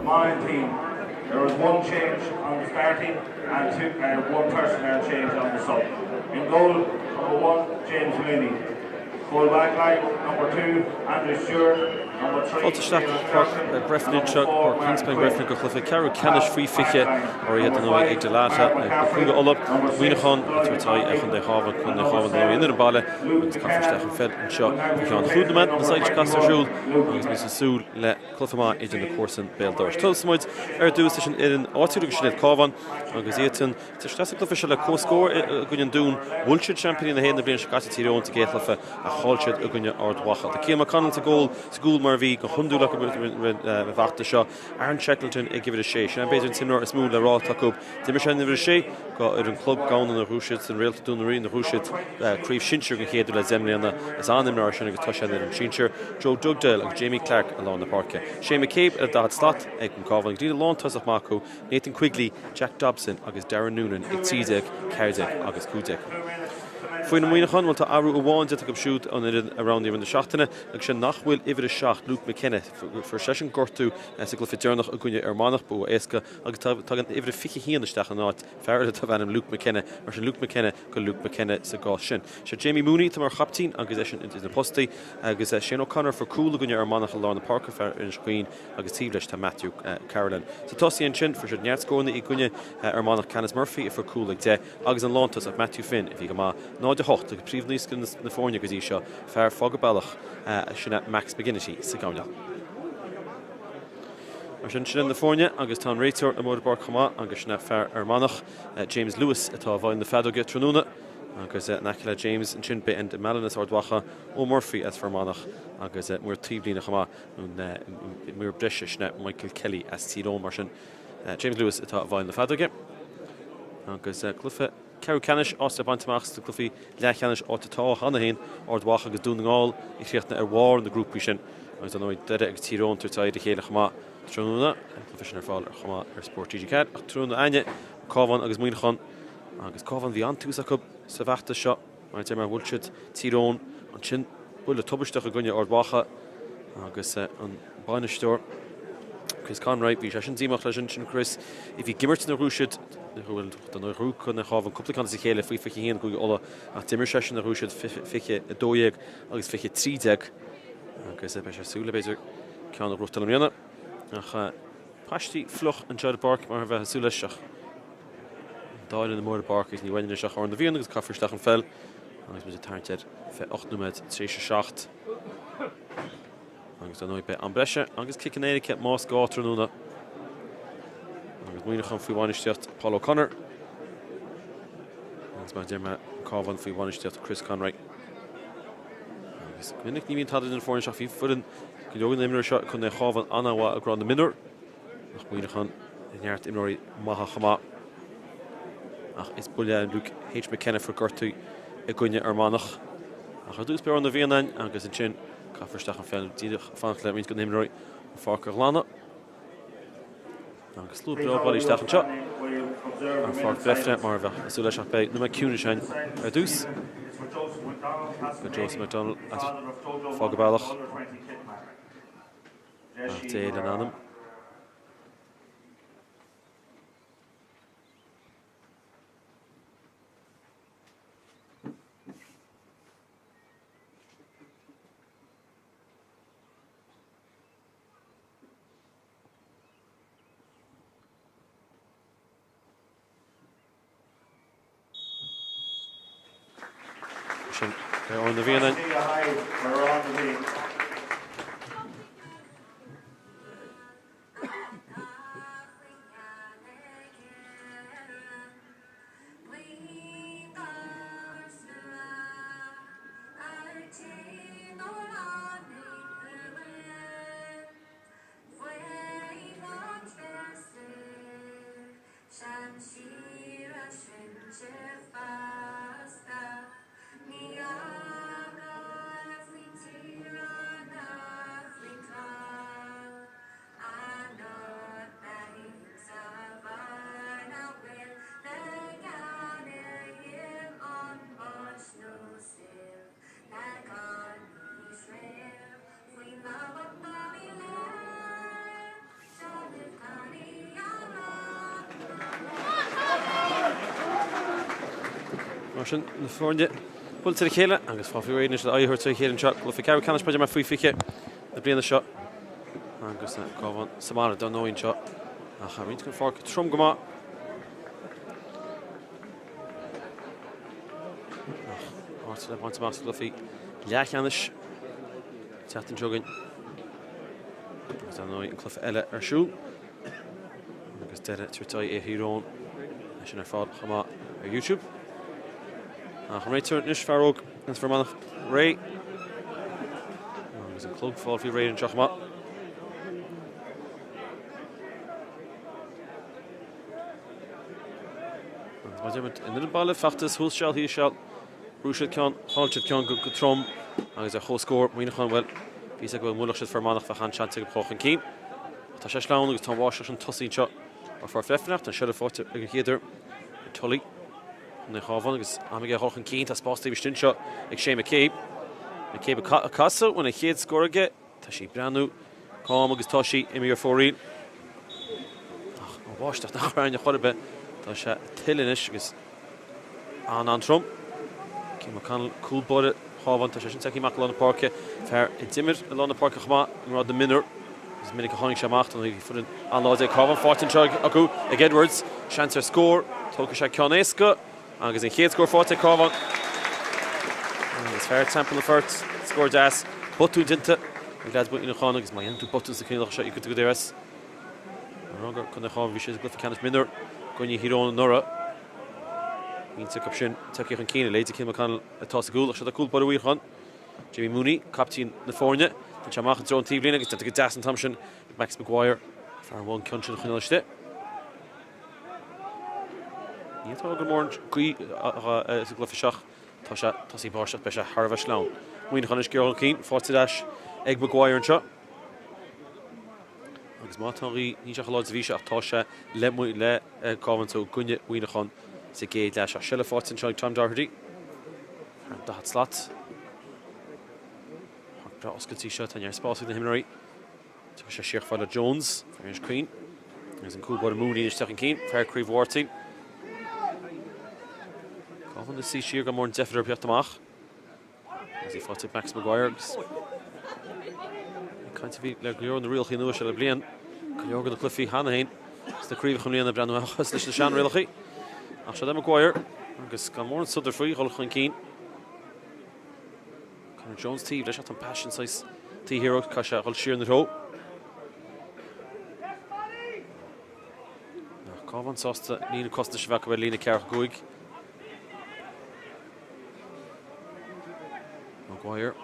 my team. There was one change on the starting and one personnel change on the sub. In goal, number 1, James Mooney. Full back line, number 2, Andrew Stewart. Fulteach Breffni or Kingspan Breathnach go chlufa Cárthach Ceannais free fiche or yet no ag Dalata Cluiche Uladh Muineachán tuatai chun de Cabhán chun de Cabhán no in the balle agus Cafferstach and fed and shot for John Hoodman the side Castlejoul agus Mrs. Soul le Clufama in the course and Bale Doors Tulsmoids do session in Arthur Schnell Cabhán agus Eaton to Strasser Cluffish le co-score Gunyan Doon Wiltshire champion in the hand of Brian Catiron to get Cluffa a Holched Gunya Ardwacha the Kima Connell to goal school Marvi go hundu like a vachta shot Aaron Shackleton give it a shake and based on similar a smooth raw tuck up Dimishan give it a shake got a club gone on the Rushits and real to do the Rushits Craobh Shincher go head to Zemley on the as on them Russian and touch on them Shincher Joe Dugdale and Jamie Clark along the park Shane McCabe at that slot Egan Covan did a long toss of Marco Nathan Quigley Jack Dobson August Darren Noonan Itzidek Karzek August Kudek Fuin Muineachán will ta aru uwan to shoot on it around the shachtene ag sin nachhfuil iver a shacht Luke McKenna for session gortu as a glyfi durnach a gunja manach bu eska ag tagan iver a fiche hí the stach not fair to van Luke McKenna mar sin Luke McKenna go Luke McKenna sa gá sin so Jamie Mooney to mar chaptein agus is in the posti agus Shane O'Connor for cool gunja manach along the Parker fair in Queen agus Tivlesh to Matthew Carolyn so Tossi and Chin for sure nyat score in the gunja manach Canis Murphy for cool like de agus an Lantas of Matthew Finn if he ma no de hocht ag príomh níos na fórne go dtí seo fear fágad bailach sinna Max McGinnity sa gáine. Mar sin na fórne agus tá réiteoir na módbar chumá agus sinna fear manach James Lewis atá bhain na fadóge tróna agus nachile James an sin be and Melanis Ardwacha ó Murphy as for manach agus muir tíblína chumá muir breise sinna Michael Kelly as tíró mar sin James Lewis atá bhain na fadóge agus clufa Cárthach Ceannais ásta bantamachs to clufi Ceannais áta tá hana hain Ardwacha agus dún ngáil I chríochtna war in the grúpi sin agus an oid deire ag tírón tuatáid de chéile chumá tróna clufi sin fáil chumá Spórt TG4 ach tróna aine Cabhán agus Muineachán agus Cabhán bhí an túsa cub sa bhachta seo mar mar bhúlseid tírón an sin bhfuil a tubasteach a gunne Ardwacha agus an bainisteoir Chris Conroy bhí sin díach lei sin Chris if hí gimmert na rúisiid Hwyl dan o'r rŵg yn y chof yn cwpl cant sy'n cael ffwy ffych hyn gwy ola a dimmer session y rwysyd ffych y doieg agos ffych y trideg agos beth yw'r sŵl beth yw'r cael o'r rwtol am yna ach pasti fflwch yn siarad barc mae'r fe sŵl eisiach dael yn y môr y barc ni wedyn eisiach o'r fion agos caffer stach yn fel agos mynd y tarntiad fe 8 numed 37 agos dan o'i be am bresio agos cic yn eiric mas gátr nhw'na Muineachán fwy wanisteocht Paul O'Connor. Agus mae Derma Cabhán fwy wanisteocht Chris Conroy. Agus Gwynnig ni fi'n tadad yn ffwrn siach fi ffwrn gyda'n imrwyr siach cwn Cabhán anawa a gron y minwr. Ach Muineachán yn iart imrwyr maha chama. Ach is bwlia yn Luke H. McKenna for gortu y gwynia manach. Ach ydw's byr o'n y fiannain agus yn chyn cafferstach yn ffel dydych fanach le mynd gwn imrwyr yn ffarc ar lana. Agus slúb bra ball isteach an seo an fort Breffni mar bheith súla seach be na Muineachán ar dús go Joseph McDonald as fágad bailach a téad an anam They're on the Vienna. Niagara, Martin na fórne bul til chéile agus fá fiú réine a áhir chéile an seach fi Cabhán canis peidir mar faoi fiche na bliana seo agus Cabhán samara don nóin seo a charín go fá trom go má áit le bhaint más glufií leachchanis teatan jogain agus an nóin clufa eile arsú agus deire tuairtí é hírón leis sin ar fád chamá ar YouTube Ach réitir níos fearóg an formanach ré agus an clog fáil fiú ré an teach má in the ball factus hús seall hí seall brúisiid ceann háiltead ceann go trom agus a chóscór Muineachán well bhí a go múlach siad formanach fachan seanta go próchan cín Tá sé slán agus tá bháisteach an tosaí seo ar far Breithnacht an sead fáte ag chéidir tulaí na Cabhán agus amige hochan cín tá spásta bhí stin seo ag sé McCabe a casa bhain a chéad scóraige tá sí breanú cám agus tá sí imi ar fórín an bháisteach nach rain a chorbe tá sé tiilinis agus an trom Cím can coolbode Cabhán tá sé sin teí mac lena parke fear i dimir a lena parke chama an rád na minúr gus minic a tháinig sé macht an fu an láide Cabhán fátin seo acu ag Edwards seantar scór tócha sé Ceannais go agus in chéad scór fáte Cabhán agus fear temple fort scór das botú dinta ag lead bu Muineachán agus mai antú botú sa cynach seo i go déras Rogur chun na Cabhán bhí sé glufa canis minúr goinní hírón nora Ín sa cap sin tuceach an cíine léide cin can atá sa gúil a se a cúil bud uíchan Jamie Mooney captain na fórne an se mach an drón tíblin agus go das an tamsin Max Maguire fear bháin cean sin chuineiste Ní tá go mór gí sa glufa seach tá sí báisteach be se Harbh slán Muineachán is gearán cín fátideis ag Maguire an seo agus mátáí ní seach láid bhí se ach tá se le Cabhán tú gunne Muineachán sa géad leis a seile fátin seo ag Tom Doherty an dahat slat bra oscailtí seo tá near spásaigh na himnaí tu sé Siach Fáile Jones fear Queen agus an cúlbád Mooney isteach an cín fear Craobh Warty Cabhán is sí siar go mór an defidir beocht amach agus í fáte Max Maguire agus caiinte bhí le leor na rialchaí nua se le blian go leor go na clufií hána hain gus na críomh chun líana breanú achas leis na sean rialchaí ach se Maguire agus gan mór an suidir faoi chola chun cín Conor Jones tíh leis an passion size tí hero cá se choil siar na ró Cabhán sásta lína costa se bhecha bheith lína cearch goig Maguire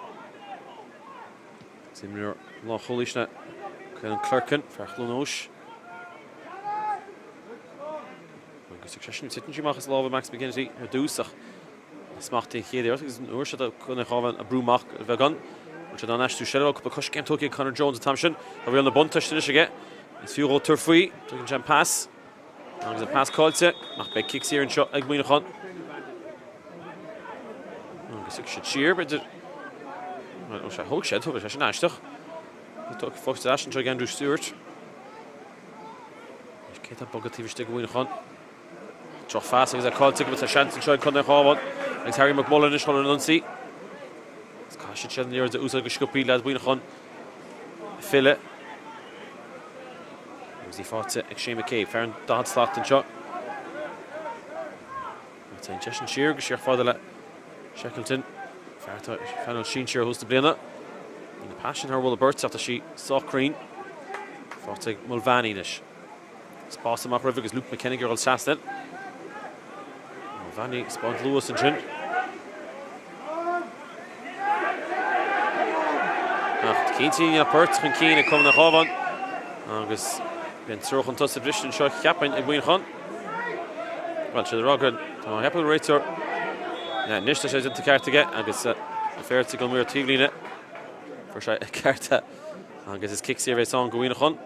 Simúr lá cholíisna chun an Clerkin fear chlónóis agus succession sitin sí machchas lábh Max McGinnity ar dúsach smachtaí chéad agus an uair se chuna Cabhán a brúmach a bheith gan se an eistú seile go cos céimtóí Conor Jones a tamsin a bhí an na buntaiste aige is fiúró tur faoi tugann sé pass agus an pass cáilte nach be kicks ar an seo ag Muineachán agus sé tíir beidir se thug sé tuga sé sin eisteach tu fósta an tro Andrew Stewart cé a bogatíiste go Muineachán troch fast agus a cáilte go a sean seo chuna Cabhán agus Harry McMullen is an ansaí cá sé sin níor de ús go scopaí le Muineachán Peile agus í fáte ag sé McCabe fear an dahad slacht an seo tá teis an siar go siar fáda le Shackleton feartá feanil sin siar hús na bliana í na passion ar bhfuil a burt afta sí Socrain fáte ag Mulvaney leis spás amach rih agus Luke McKenniger al seaasta Mulvaney spáint Lewis an sin cíntíí a burt chun cín a cum na Cabhán agus bhíon troch an tusa bristin seo cheapain ag Muineachán well se rágan tá heapil réitor níos sé dinta ceartaige agus féirte go muir tíomhlíne for sé cearta agus is kick sé bhéh an go Muineachán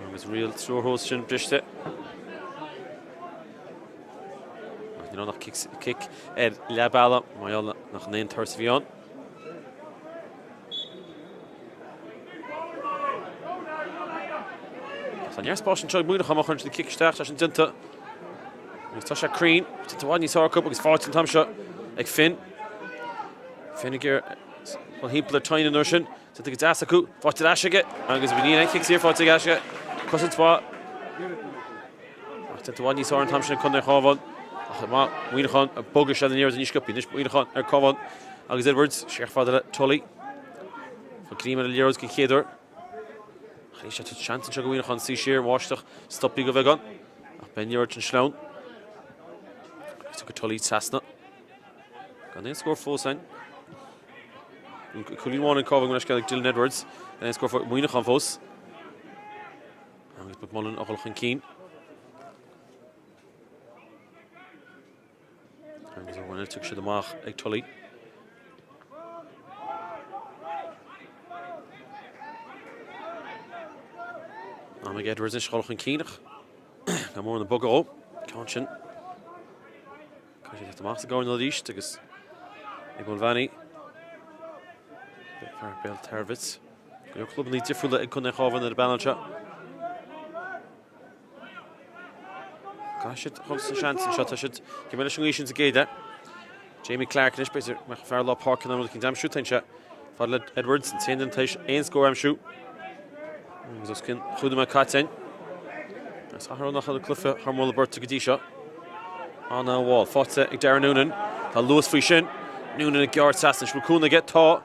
agus rial trúthós sin briste nach kick le bailla maiall nach néon thuras bhí an Tá nearspáis an teag Muineachán chun na kick steach leis an dinta Tasha Crean, to one you saw a couple of forts in Tomshot, like Finn. Finnegar, well, he played tiny notion. So it's Asaku, fought to Ashiget, and because we need kicks here, fought to Ashiget. Cousin Spot. To one you saw in Tomshot, Conde Chavon. Muineachán, a buggish at the nearest Nishkupi, Muineachán, Cavon. Agus Edwards, Sheikh Fadler, Tully. For Grima, the Euros, Kidor. He shot a chance to Muineachán, see sheer, Washtach, stop big of a gun. Ben Yurch and Sloan. Took a Tully Sassna. Got then score full sign. Colleen Warren and Coving when I got Dylan Edwards. Then score for Muineachán Foss. And it's McMullen, Ocholchan Keen. And there's a winner, took Shadamach, Egg Tully. And we get Edwards and Ocholchan Keen. Got more on the bugger up. Conscient. Conscient the master going to the east because Ibn Vanny. Bell Tervitz. Your club needs different that couldn't have in the balance shot. Gosh, it holds the chance and shot. I should give me a solution to get that. Jamie Clark and Ishbreezer, McFarlaw Park and I'm looking damn shooting shot. Fadler Edwards and Sandon Tish, and score am shoot. Zuskin, Hudema Katzen. I saw her on the cliff, Harmola Burt to Gadisha. On the wall, Fotze, Igdara Noonan, Lewis Frishin, Noonan and Gjord Sasson, Shmukuna get taught.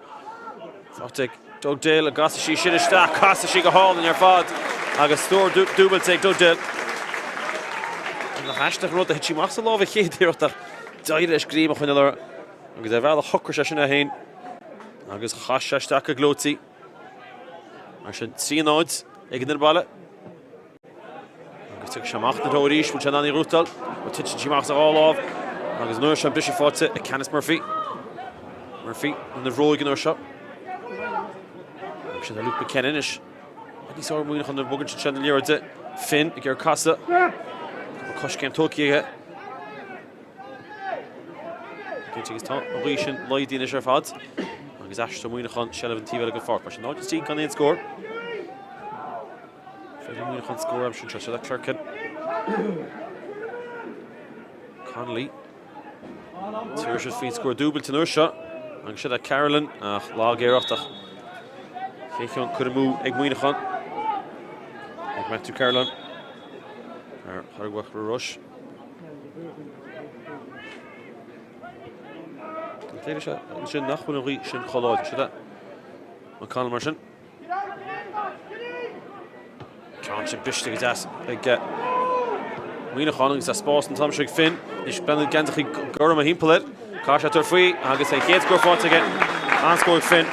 Fotze, Doug Dale, Agasashi, Shinishta, Kasashi, Hall in your fod. Agastor, Double take, Doug Dale. And the hashtag wrote the Hitchimasa Love, a kid here at the Dirish Green of another. Agus a vala Hucker Session ahead. Agus Hashashtaka Glotzi. I should see an odds, Egin the ball. Took Shamach the Dorish, which Anani Rutal, but Titch Shimachs all off. And there's no Sham Bishop fought it, Canis Murphy. Murphy on the roll again or shot. Should I look McKenninish? And he saw Muineachán on the Bugger to Channel Year at it. Finn, Iger Casa. Kush came Tokyo. Getting his top, Mauritian, Lloyd in the Sheriff odds. And he's Ashton Muineachán, Shelvin Tiva like a far. But now just see can they score. Muineachán score, I'm sure that Clerkin. Connolly. Tyrish's feet score double to Nursha. I'm sure that Carolyn, Log Air after. Keikon could have moved Egg Muineachán. Egg Matthew Carolyn. Or Hargwach Rush. The shot, Shin Nachwin Shin Cholod, should that? McConnell Merchant. Conscient Bishtig is ass. Big get. Muineachán is a Spórt and Tomshig Finn. Is Bennett Gantachy Gurma Himpelet. Kasha Turfree. I guess I can't score for it again. And score Finn.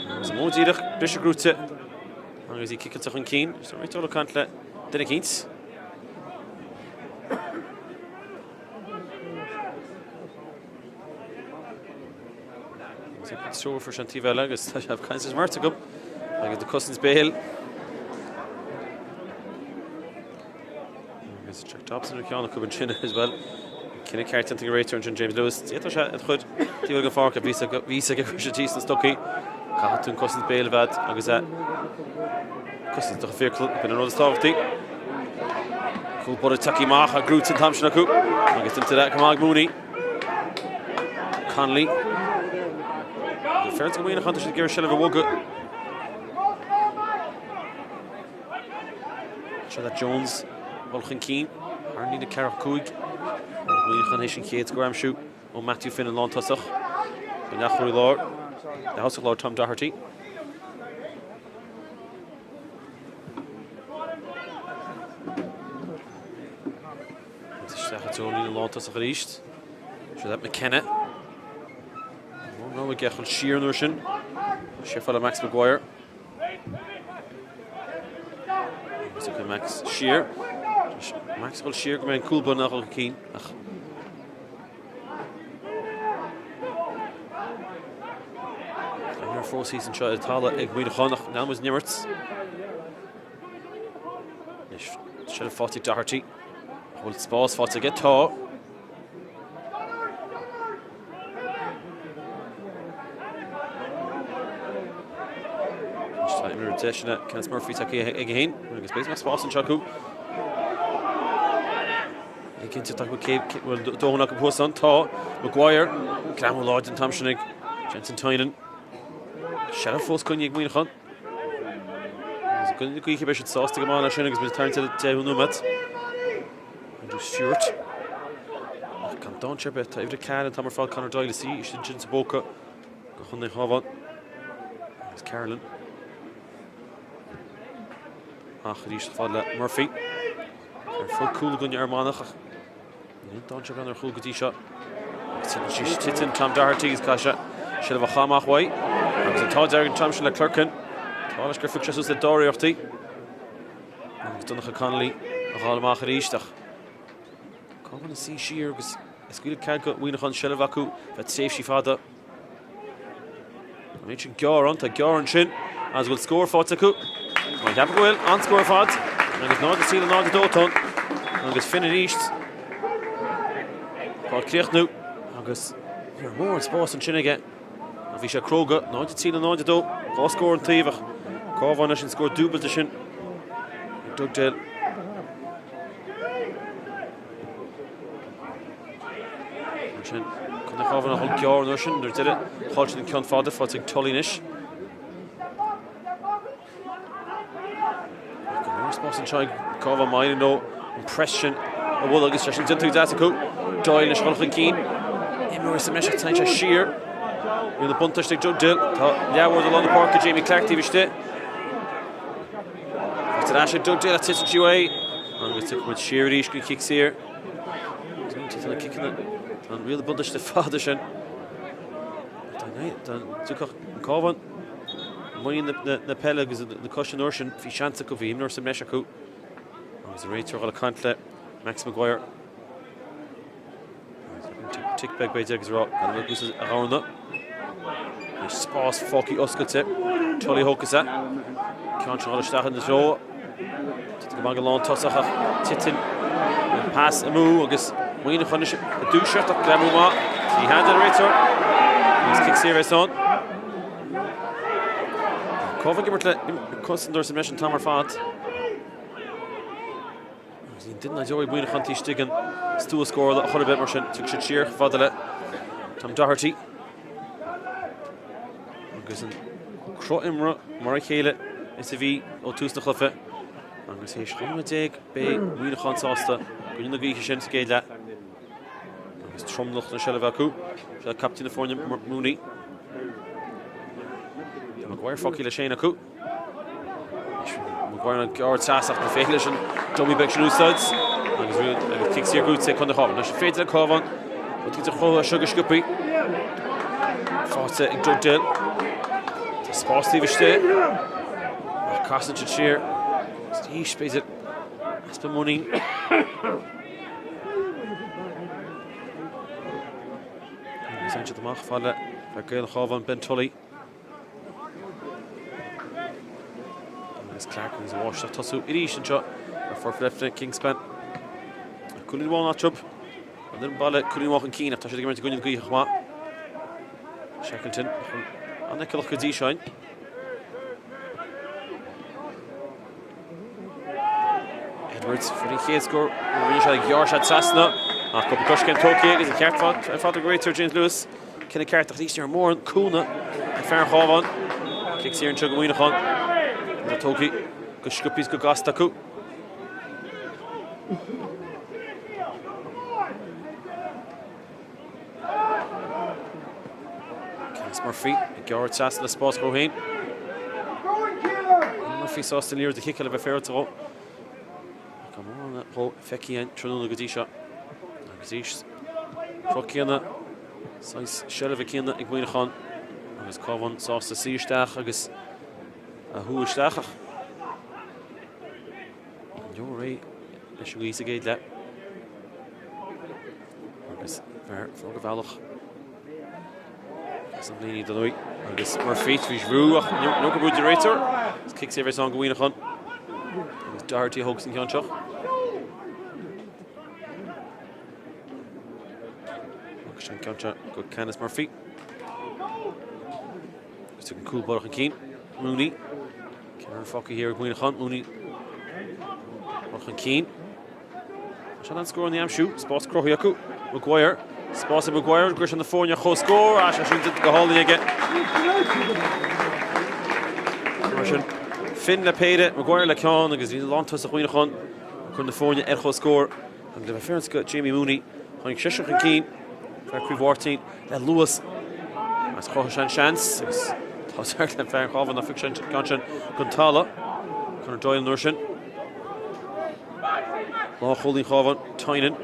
There's a Mozidach. Bishop Grutze. I guess he kicked it to Keen. So right all the can't Dinny Keens. So for Shantiva Agus, I have Kansas Mertigum. I get the Cousins Peile. There's Jack Dobson and Kiana Kubanchina as well. Kenny Carton to Ray Turn and James Lewis. Ceathrú shot at Hood. Tiva Gafarka, Visa Gavrisha and Stucky. Kahatun Cousins Peile Vad, Agus at Cousins to Fair Club, but another Stavti. Cool Butter Taki Maha, Groots and Tamshanaku. I'll get into that. Kamag Mooney. Conley. Fair's going to Hunter should give a shell of a wugga. Show that Jones, Wolchan Keen, Arnie the Cárthach Cúig, Muineachán Hishin Keats, Graham Shoot, or Matthew Finn and Lon Tussach, Benachuri Lord, the House of Lord Tom Doherty. It's only Lon Tussach at East. Show that McKenna. No, we get Sheer Nurshin. Sheer for Max McGuire. So Max Sheer. Max will Sheer come in cool but not keen. Our 4 season shot at Tala Egg Muineachán now was Nimerts. Should have fought it Doherty. Hold Spórt fought to get tall. Simon Deshna, Kenneth Murphy taki again. Agus base mas Spórt an Chaku. Again to talk with Cape. Well, don't knock a post on. Tá Maguire, Craobh Uladh and Tomshinig, Jensen Tynan. Shadow Force Kunyig Muineachán. There's a good keep it sauce to come on. Shinig has been turned to the table numat. Andrew Stewart. Can don't chip it. Every can and Tamer Fall Connor Doyle see. You should Jensen Boca. Go on the Havan. It's Carolyn. Rish Fadla Murphy. Full cool gun your manach. Don't chip on their cool Gadisha. Titin Tom Doherty's Kasha. She'll have a Hamach way. And there's a Todd Dergan Tom Sheila Clerkin. Thomas Griffith just was the Dory of the. And Donnacha Connolly. A Halmach Rishtach. Come on see sheer because a school can't go Muineachán Shellavaku. That's safe she father. I mentioned Gyor to Gyor and Shin. As will score for Taku. I have a goal on score for it. And it's not the seal and not the Doton. And it's finished. For Craobh Agus you're more in Spórt and Shin again. And Visha Kroga, not the seal and not the Do. Go score and Tavach. Cabhán and score double to Shin. Doug Dale. Shin. Can they have a whole Gyor and Shin? They're did it. Hodgson and Kion Fodder for Tullinish. Spórt and Chai Cabhán mine no impression. A wool agus Shin into Dataku. Doyle and Shulchan Keen. Immer is a measure time sheer. In the bunter stick Doug Dill. Yeah, we're the London Park of Jamie Clark TV shit. After that, Doug Dill at Titch away. And we took with sheer Rish kicks here. Kicking it. And really bunter the father Shin. Dan took Cabhán. Money in the Peile because the cushion Ocean. Fi chance of him nor some Meshaku. There's a rater all a conflict. Max Maguire. Tick back by Degs Rock. And look who's around that. Spás Focky Oscate. Tully Hokasa. Can't all the stuff in the show. Tittagamagalan Tossach. Titin. Pass a move. I guess Muineachán a do shot up Glamuma. He handed the rater. He's kicks here on. Cabhán give it to Custendor submission Tamer Fad. He didn't enjoy Muineachán Tistigan. Stool score that 100 bit Martian. Took Sheer Fadale. Tom Doherty. Agus an Craobh Imra Marichéile is a V o tús na chlufe. Agus héis chumna déag be Muineachán sásta. Gwyn na gíche sin sgéile. Agus tromloch na Shellavaku. She'll captain the Fornia Mooney. Maguire Focky le Shane Aku. Maguire and Gord Sassach na Peile and dummy back Shanu sides. Agus kicks here good take on the Cabhán. Now she fades to Cabhán. But it's a whole sugar scoopy. Fought it in Doug Dill. Spórt Steve stay. Carson should sheer. Steve space it. That's been money. He's into the Mach Falla. Gael Cabhán Ben Tully. Clark is washed up Tossu Irish and shot for Breathnach Kingspan. Couldn't walk not up. And then Bala couldn't walk in Keen after she went to go in the Guichma. Shackleton. And they look at D-Shine. Edwards for the K score. Rich like Yarsh at Sassna. A couple of came Tokyo is a Cárthach. I thought the great Sir James Lewis. Can a Cárthach at least you're more Kuna. And Fair Cabhán. Kicks here in Chug Muineachán. The Toki, good Scooppies, good Gastaku. Kenneth Murphy, Garrett Sass, the Spórt Rohain. Murphy saw still near the kick of a fair to go. Come on, that Paul Fecky and Trinona Gadisha. Gadish, Prokiana, Size Shellavakiana, Muineachán. Agus Cabhán sauce the sea stach, agus. Who is Tráchtaire? You're right. I should easy gate that. Agus ver Frogavallach. Something need to know. Agus Murphy Ceathrú. No good director. Kicks every song Muineachán. Agus Doherty Hogs in Kianchach. Kianchach. Good Kenneth Murphy. It's a cool ball of Keen. Mooney. Karen Focky here, Muineachán, Mooney. Rochan Keane. Shannon score on the Amshu. Spórt Craobh Maguire. Spórt Maguire. Grish on the phone. Your score. Asha shoots it to go hole again. Russian. Finn le Peile. Maguire le Cabhán. Because he's long to the Muineachán. On the phone. Your score. And the reference got Jamie Mooney. Hank Rochan Keane. Craobh Warteen. Then Lewis. As Craobh chance. Toss her to fair Craobh on the fiction. Conscience. Guntala. Conor Doyle Nurshin. Law holding Craobh. Tynan.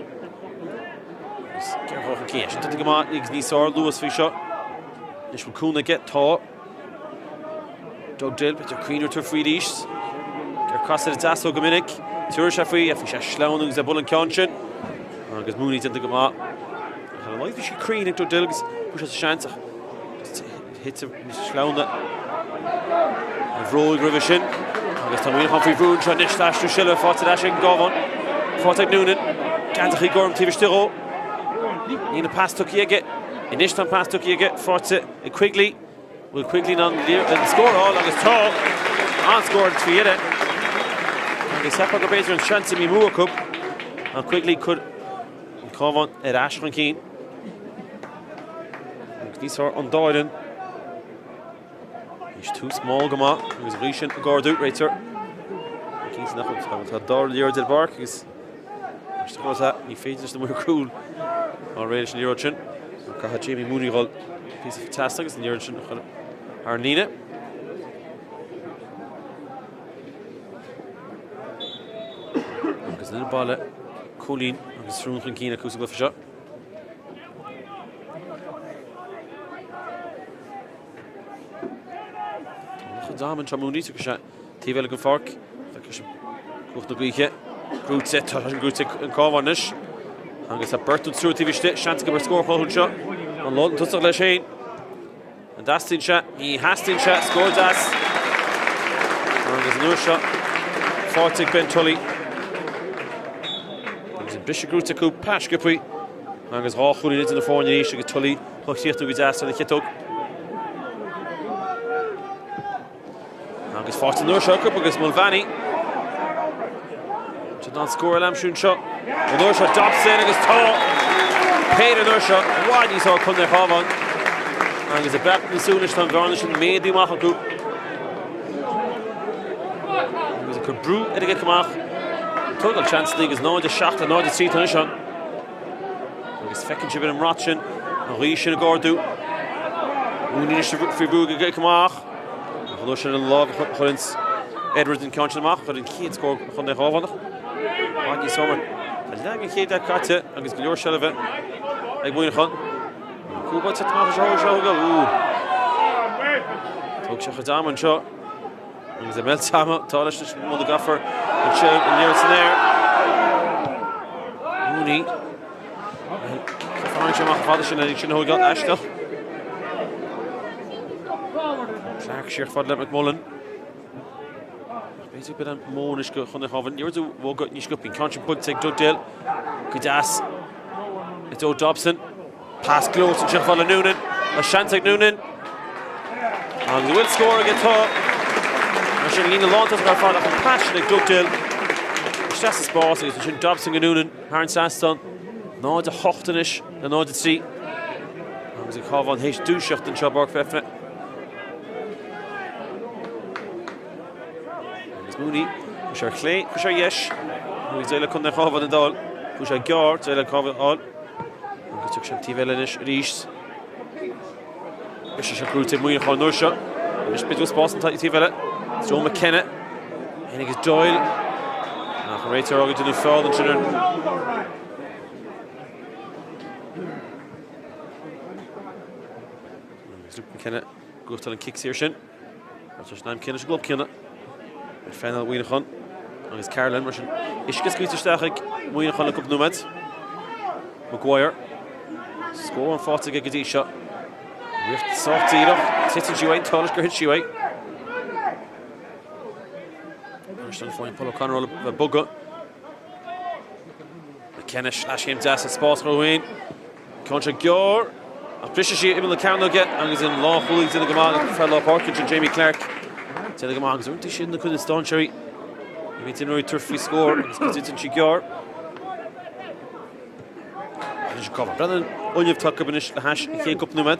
Rochan Keane. She didn't come out. Nisar. Lewis Fisher. Nishwal Kuna get tall. Doug Dill. Peter Queener to free leash. Ger crossed it. Zasso Gominnik. Tuur Shafri. If we shall Schlauning. Zabul and Conscience. Because Mooney didn't come out. I like that she Queen into Dilgs. Push us a chance. Hits him. Schlauna. Vroeg revision. I guess Tommy Humphrey Vroeg. Nish Dash to Schiller. Fought to Dashing. Govon. Fought at Noonan. Cárthach Gorm TV Stiro. Nina pass took Yegget. Inishtan pass took Yegget. Fought to Quigley. Will Quigley non score all on his tall. On scored to Yedda. And the Sepa Gabazer and Chance in Mimua Cup. And Quigley could come on at Ashran Keane. These are undoiden. He's too small, Gama. He was reaching a guard out right there. He's not going to have Darl Lear del Bark. He's just that. He feeds us the more cool. Already in the Eurochin. Got Jamie Mooney roll. Piece of fantastic. It's in the Eurochin. Arnina. Because the ball. Colleen. Because through from Keane. Akusa go for shot. Damen Chamuni took a shot. Tivella can fork. Kocht the Greek. Grutze, Grutze and Cavanish. And gets a Burton through TV shit. Chance to score for shot. And Lawton touches the Shane. And Dastin shot. He has to shot. Scored Das. And there's another shot. 40 Ben Tully. There's a Bishop Grutze Coop. Pash Gipui. And there's all Hully into the phone. You need to get Tully. Hook here to get Das and the Kittok. Agus fought in Nursha Cup agus Mulvaney. Did not score a Lamshun shot. And Nursha Dobson agus tall. Peile Nursha. Why do you saw Cunne Craobh? Agus a bet in soonish time Varnish and made the Macha Cup. Agus a Cabhán at a get Kamach. Total chance league is now the shot and now the seat on Nishan. Agus feckin' Jibin and Rotchin. And Rish and Gordu. Muineachán Fribourg get Kamach. Lucian and Love, Hullins, Edwards and Conscience Mach, but in Kate score on the Craobh. What you saw, and now you Kate that cut it, and it's Glor Shelva, like Muineachán. Who got it? Show. Took Shachadam and shot. And the Mel Sama, Talish, the Gaffer, and Shell, and Near it's there. Mooney. Mach Fadishin, and he shouldn't have got Ashton. Clark Shear Fadlet McMullen. Basically, bit of Monish go on the Hoven. You're the Wogot Nishkupin. Conscience put take Dugdale. Kudas. It's O Dobson. Pass close to Shefala Noonan. A Shantek Noonan. And they will score against Hall. And she'll lean along to the Father from Passionate Dugdale. That's the Spórt. It's Dobson and Noonan. Harn Saston. No, the Hochtenish. The no, the Sea. And was a Craobh on H. Dushacht and Scoreboard Breathnach. Mooney, Pusher Clay, Pusher Yesh, who is Zayla Cunne Craobh and Dal, Pusher Gard, Zayla Craobh all. And go to Tivellanish, Rish. Pusher Grutze, Muineachán Nursha. Rish bit was Boston Tivella. Joe McKenna. Hennig is Doyle. Nach a Rater Oggy to do foul and children. Luke McKenna goes to and kicks here shin. That's just name Kenna Glove Kenna. Final Muineachán. And it's Caroline Russian. Ishkas Gwitter Stachik. Muineachán Cup Numad. Maguire. Score on 40 Gagadi shot. Rift soft Tito. Sits in Shiway. Talish Gerhit Shiway. Russian fine Paul O'Connor of Bugga. McKenna slash him Das at Spórt Craobh. Contra Gjor. A Prisha Shi Ibn the Carnal get. And he's in Law Hullies in the Gamal. Fellow Parkage and Jamie Clark. Tell the Mags, aren't they shooting the good stone cherry? Maybe it's in a turfy score. It's in Chigar. There's a cover. Brennan, only have tuck up in the hash. He can't up no mat.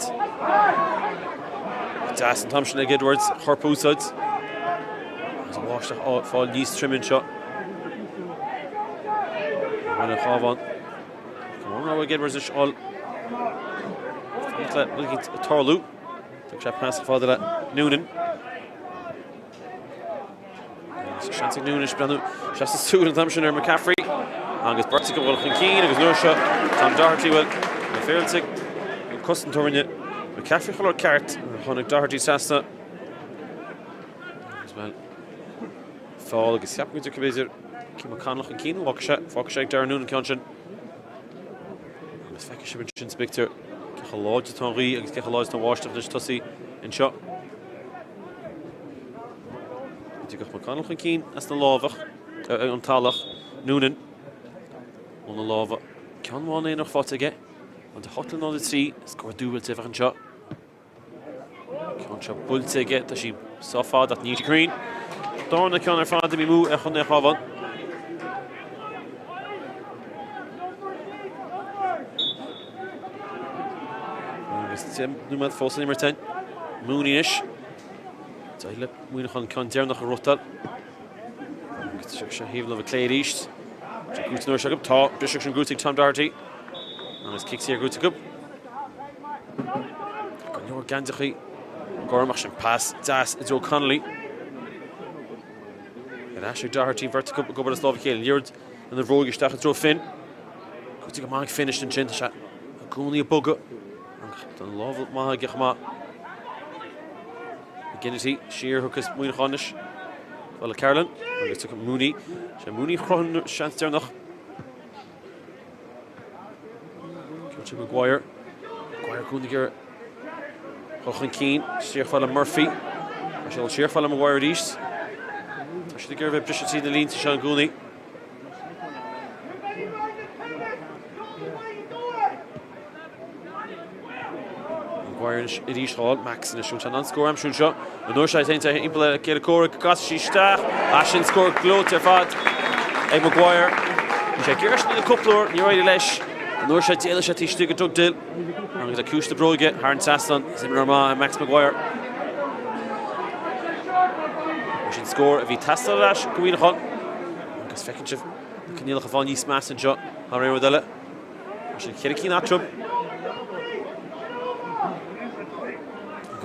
Dassin Thompson like Edwards. Harpo sides. There's a wash that fall yeast trimming shot. When a Cabhán. Come on, now Edwards is all. Looking at Torlu. Took that pass for that Noonan. Chanting Noonan, Brennan. Just a student Thompson or McCaffrey. Agus Bertica will Keen, agus Nursha, Tom Doherty will, the Fairlsick, Custom Tornia, McCaffrey Color Cart, Honig Doherty Sasta. As well. Fall, agus Siapkin to Cabizir, Kim McConnell and Keen, Walkshake, Darren Noonan Conscion. Agus Fekish Chin Spectre, Kechalodge to Tonri, agus Kechalodge to Washed of the Tussie in shot. McConnell and Keen, that's the Lavach, on Talach, Noonan. On the lava. Can one in or fought again. On the hotline on the sea. Score double to every shot. Can shot bull to get that she saw far that need green. Don't the corner far to be moved. On the Cabhán. Nummer 4 nummer 10. Muineachán. Dalata Muineachán can dare nach rotal. Even of a clay east. Good no shot up top. Destruction good Tom Doherty. And his kicks here good to go. Gonor Gandachi. Gormach pass. Das is O'Connelly. And Ashley Doherty vertical go by the Slovakian Leard and the rogue stach throw fin. Good to go finished in chin shot. Only a bugger. Dan love it mag gema. Beginnity sheer hook is Muineachán. Well, Carolyn, and it's took Mooney. Mooney chron chance there noch. Coach Maguire Gundiger. Hochin Keen, Sheerfall Murphy. I shall Sheerfall Maguire East. I should give a Bishop see the lean to Sean Gooney. Maguire in East Hall, Max in the shoot and score. I'm shooting shot. The North side tends to get a core. Gas she stach. Ashen score glow to fat. Maguire. You check Gershon in the couple. You're right, Lesh. The North side tail shot. He stick a drug deal. And the Kush the Broge. Harn Saston. Zimmerman and Max Maguire. We should score if he tests the Lash. Muineachán. Because Fekinchev. Canila Chavani smash and shot. Harry Rodella. We should kill a keen at him.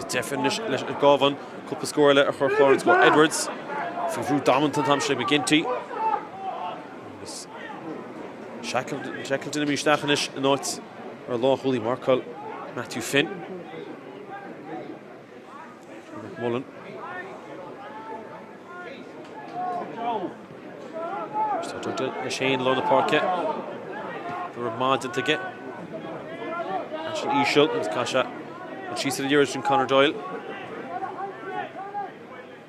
Definitely Gavin, couple score letter for Florence go Edwards. Ceathrú dominant Hampshire McGinty. Shackleton and Muineachán notes or Law Holy Markle Matthew Finn. McMullen. So Shane low the parquet. For Ramad to get. Ashley Ishul is Kasha. And she's the years from Conor Doyle.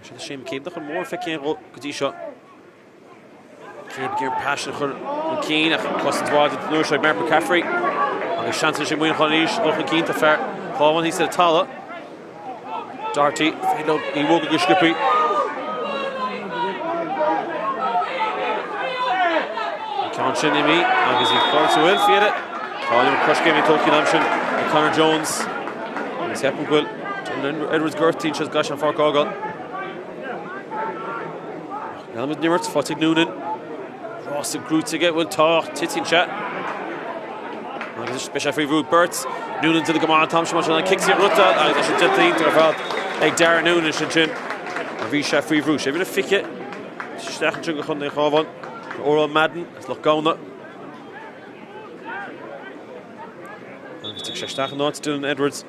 She's a shame came nothing more if I can't go good shot. Can't get passion for Keen. I crossed the wall to North side Mark McCaffrey. And the chance to win Connish. Nothing Keen to fair. Cabhán he said Tala. Doherty. He woke a good skippy. Can't shin him. And as he falls to well feed it. Cabhán crush game in Tolkien Hampshire. And Conor Jones. It's happened well. Edwards Girth teaches Gash and Fark Ogal. Helmut Nimmert, Fatig Noonan. Ross and Groot to get one talk. Titin chat. And this special free route Bertz. Noonan to the Gamara Thompson and kicks it Rutta. I should get the interval. Like Darren Noonan should chin. And Visha free route. Even a ficket. Stach and Chunga Hunday Cabhán. Oral Madden. It's Lochgona. And it's Stach and not still Edwards.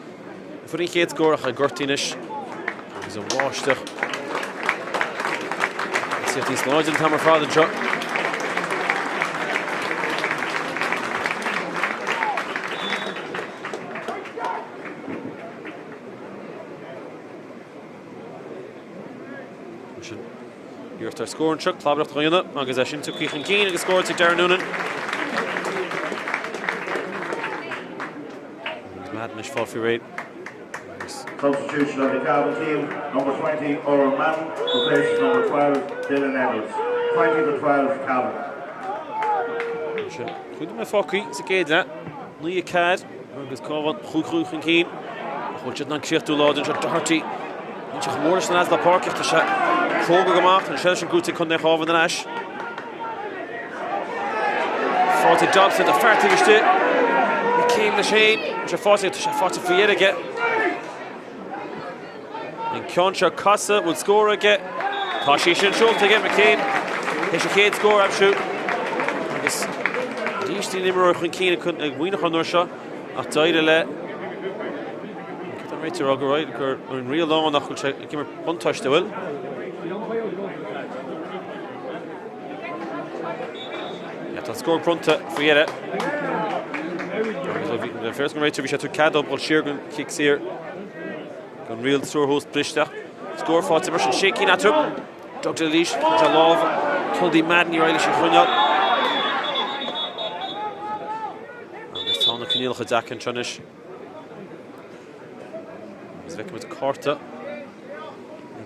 For the kids score a Gortinish. He's a wash there. Let's see if he's large and hammer for the shot. You're after scoring truck, Clabach Toyana, Magazeshin to Keithan Keen and scored to Darren Noonan. Madnish fall free rate. Substitution of the Cabhán team, number 20, Oran Mann, replaces number 12, Dylan Edwards. 20-12, Cabhán. Goed met Focky, ze keert nu je kaart, dus Cabhán goed gaan kien. Goed je dan krijgt Uladh en Cárthach. Je gewoon is naast dat park echt de vogel gemaakt en zelfs een goed kon de Cabhán de Nash. 40 jobs at the 40 ste. Came the shade, je 40 verjährige. En Concha Casa will score again. Tashishin Schultz again, McCain. He's a kid score, I'm sure. Die is die nummer of Keen couldn't win on Russia. At Tidele. I'm right to Roger right. We're in real long on that. Check. Give me one touch to will. Yeah, that score front for yet. The first one right to be shot to Cádóibh while Sheargan kicks here. Gon real sore host Bristach. Score for Timmerson shaking at him. Dr. Leash, Jalov, Tuldi Madden, Irish Hunyal. And this time the Keneal Hadak and Trunish. He's victim with Cárthach.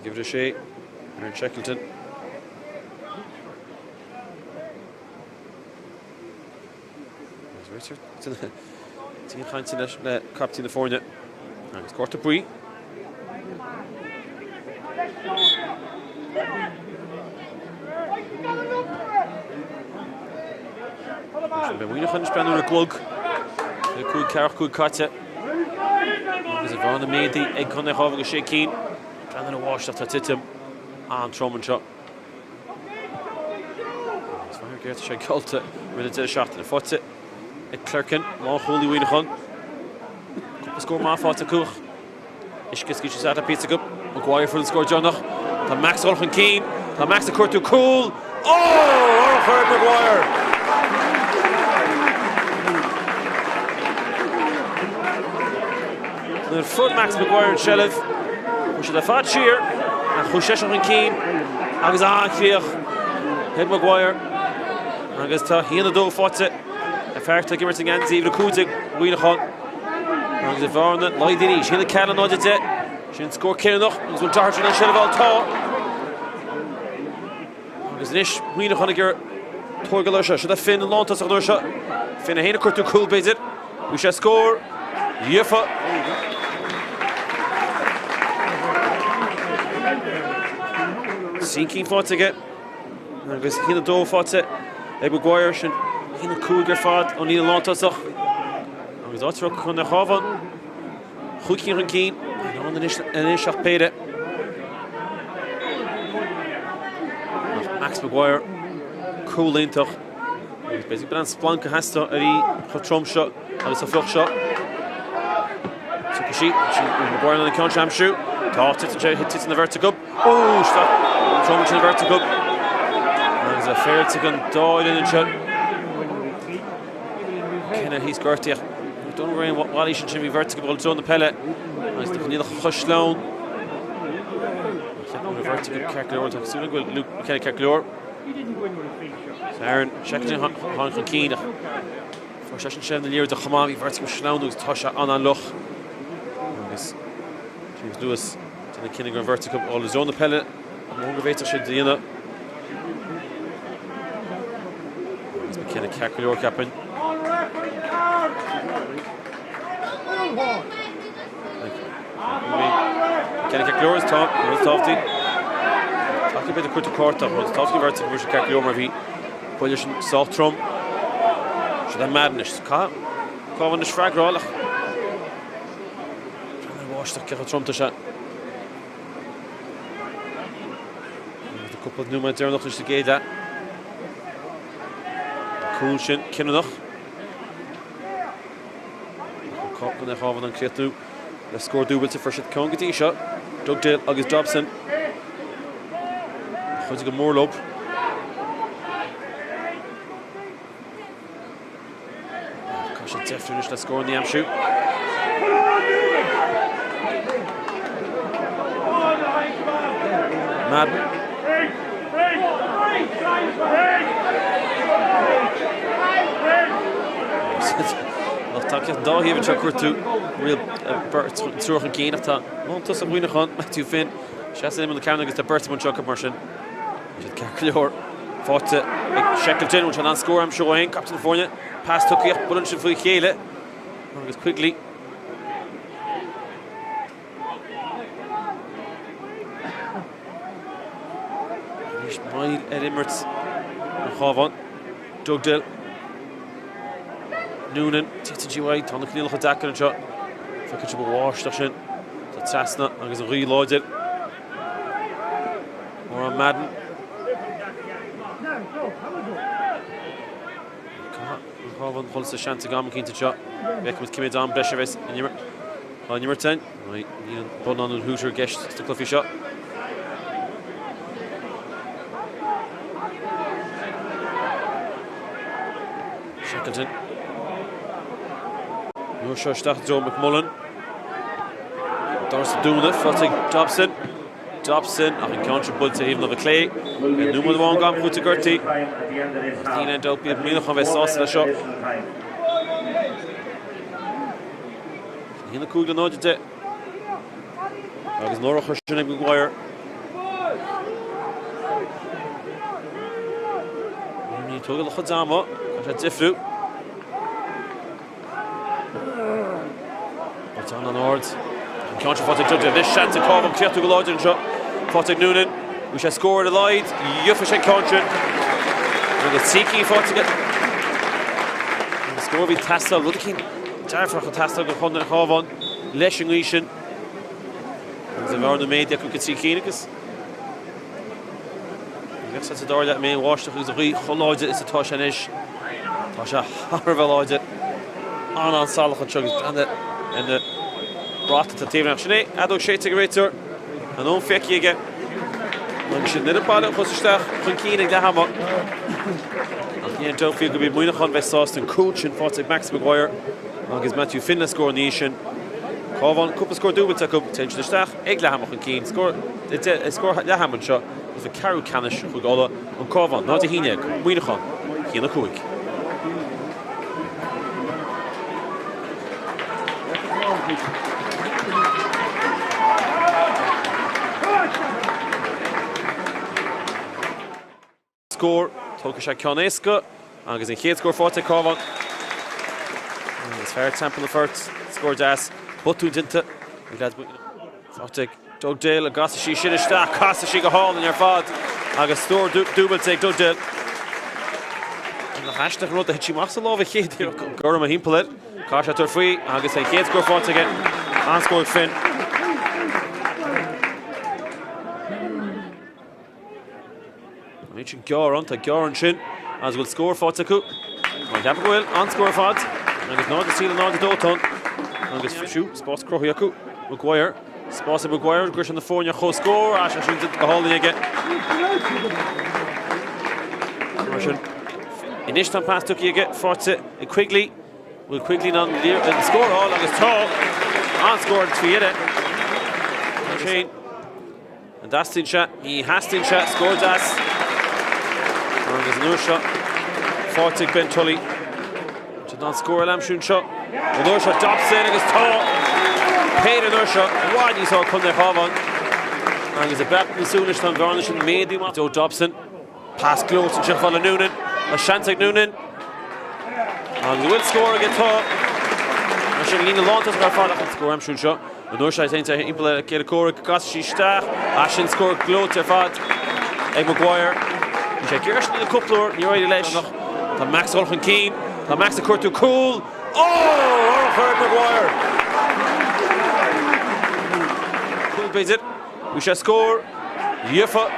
Give it a shake. We're in Shackleton. Richard. It's in the captain the Fornet. And it's Cárthach Brie. Muineachán spelen een klok. De koe Cárthach koe katje. Dus het van de meedi. Ik kon er gewoon geschikt. En dan wash dat zit hem aan Trommenshot. Het was een keer te zijn kalte met de shot in de voeten. Het Clerken, lang holy Muineachán. Score maar fout de koe. Is kies je zat pizza cup. Maguire voor de score John nog. Dan Max Olfen Keen. Dan Max de kort to cool. Oh, Hurt Maguire. De foot Max Maguire en Shelf. Hoe je de fout sheer. En hoe je nog Keen. Agus aankreeg. Hit Maguire. Agus ta hier de doel fouten. En verder give it again. Even de koe Muineachán. Agus de varne. Lloyd Dini. Hele Cannon nooit het. Shin score keer nog. Dus wil George en Shelf al ta. Agus nish Muineachán keer. Torgalusha. Should have Finn Lonta zich Lusha. Finn hele kort to cool bezit. We shall score. Juffa. Sinking fought again. Agus hele do fought it. Maguire shin hele cool keer fought. Only Lonta zich. Agus dat ook kon de Cabhán. Goed keer Keen. En dan is Peile. Max Maguire. Cool in toch. He's basically been splanken has to a Trump shot. And it's a flush shot. So Kashi, Maguire on the counter jam shoot. Tossed it to hit it in the vertical. Oh, stop. Trump in the vertical. And there's a fair to go down in the shot. Kenna he's Gertie. Don't worry what he should be vertical to on the Peile. Nice to Keneal Hadak. Vertical Cárthach. Soon will Luke Kenny Cárthach. Aaron Shackleton Han Keen. For session 7 the year the Khamavi vertical Schlown was Tasha on Loch. This James Lewis to the Kinnigan vertical all his own the Peile. Motivator should Diana. It's McKenna Cárthach captain. Kenny Cárthach is top. It's Tofty. Talking about the cut to Cárthach, but Tofty vertical versus Cárthach over V. Position Ceathrú. Should have madness. Cabhán is frag roll. Trying to wash the Ceathrú to shot. A couple of new men there, nothing to get that. Cool shin, Kinnach. Cop when they have on Ceathrú. Let's score double to first at Congati shot. Dugdale, August Dobson. How's it go more lob? Gosh, it's definitely let's score in the am shoot. Madden. Tá dá híhann se cuatú real trúch an céanach tá. Nó tus a Muineachán Matthew Finn. Seasan im an ceann agus tá Bertman Chuck mar sin. Is ceir fáte Shackleton which an score am showing Captain Fornia pass took it bullen sin faoi chéile agus quickly Ismail Immert Cabhán Dugdale Noonan Titty White Tá Cníl chu dacar an seo fa go bháisteach sin Tá trasna agus an rí láidir or an Madden Cabhán holds the chance to go cínta seo Beck with Kimmy Don Blechevis on number 10 right Ian Bunnan and Hooter Gesh to Cluffy shot Shackleton no shot start Joe McMullen Doris Duna Fotting Dobson ach an country bud to even of a clay and no more one gone put to Gertie Dean and Dopey of Muineachán ve sauce the shot in the cool nod it agus Nora Hushing McGuire ni tog the Khadama at Ceathrú but on the north country for the judge this chance to Craobh Ceathrú go large and shot Fotting Noonan we shall score the light Yufishin country and the Siki Fotting the score be Tasta looking Darfra Tasta go Honda Cabhán Leshing Leishin as a more the media could see Keenicus I guess that's a door that may wash the who's a re Holloid it's a Ceannais Tasha Harvard on Salach and Chugs and the brought to the team actually Adolf Shea and on fake again we should need a ball up was start Keening the hammer and don't feel could be Muineachán ve sauce and coach and fought Max McGuire agus Matthew Finn score nation Cabhán couple score double take up tension the start Egla hammer and Keen score it score the hammer shot with a Carrow Canish who got on Cabhán not the Hine Muineachán Hina Kuik score Tóca sé Ceannais agus in chéad score fáte Cabhán it's fair temple the first score das butú dinta fáte Dugdale a gasa sí sin isteach casa sí go hall in ar fad agus stór dúbal take Dugdale na hashtag rud a hit sí mach sa lábh chéad gurm a himpelid cá sé tar faoi agus in chéad score fáte again an score Finn Mitchin Gauron to Gauron Shin as will score for Taku. Might have a goal on score for it. And it's not the seal and not the Doton. And it's shoot, Spórt Crohiaku, McGuire. Spórt McGuire, Grish on the phone, your score. Asha shoots it, the holding again. Initial pass took you get for it quickly. Will quickly non and score all on his toe. On score to it. Shane. And that's in shot. He has to shot, scored that. And there's another shot. Fortig Ben Tully. Did not score a Lamshun shot. Another shot, Dobson in his toe. Paid another shot. Why do you saw come there, Cabhán? And he's a bat in the soonish time. Varnish and made him. Joe Dobson. Pass close to Jeffala Noonan. A Shantic Noonan. And he will score again, toe. And she'll lean a long to score a Lamshun shot. Another shot, I think, to Impel Kedakora. Gashi Stach. Ashin score close to Fad. McGuire. Check your in the couple you're ready leis the Max Olfen Keen the Max the Curtu cool Hurd McGuire cool plays it we shall score Yuffa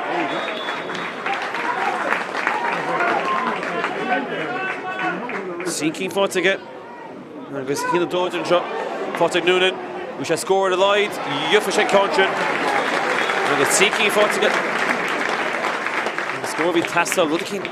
Keen fought to get and goes Hina Dodgen shot Fottig Noonan we shall score the light Yuffa shall counter and goes Keen fought to get Score be Tasta looking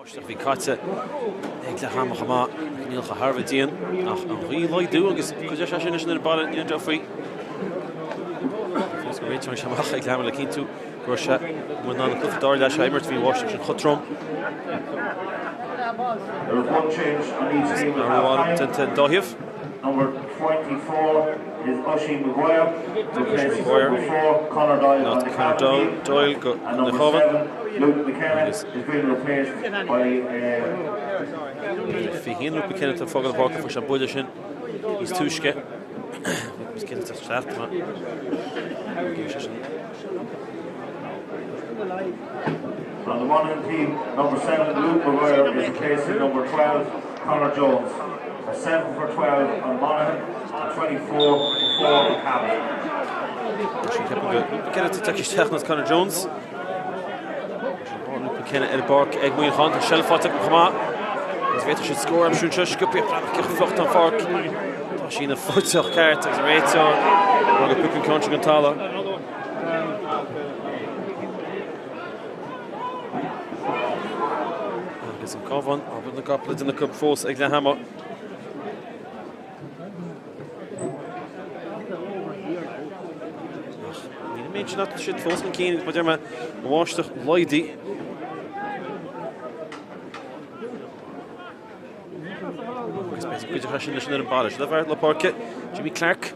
Oshtach vi katse. Ekle ham khama Neil Harvedian. Ach, ri loy do agus kuja shashin in the ball in Joffrey. It's great to shamach ekle ham lakintu. Grosha when on the Darla Shimert vi Washington Khotrom. There was one change on each team. Dohiv. Number 24 is Oisin Maguire. Replacing number 4, Conor Doyle. Not Conor Doyle. And number 7, Luke McKenna, is being replaced by... Fihin Luke McKenna to Fogel Parker for Shabudishin. He's Tushke. He's getting to Ceathrú. On the one team, number 7, Luke Maguire, is replacing number 12, Conor Jones. A 7 for 12 on Monaghan, and 24 for Cabhán. She kept good. McKenna to take his Ceannais Conor Jones. Luke McKenna at the bark, Egg Muineachán, and Shell Fatak Khama. As Veter should score, I'm sure just go up and flocht on Fark. She in a footsoch cart, as a rate on. We're going to country Gantala. Get some Cabhán, open the goblet in the cup force, Egg Hammer. Mention that shit falls in Keen, but they're washed the Lloydie. It's basically the question in the ball. Should have heard Laporte, Jimmy Clark.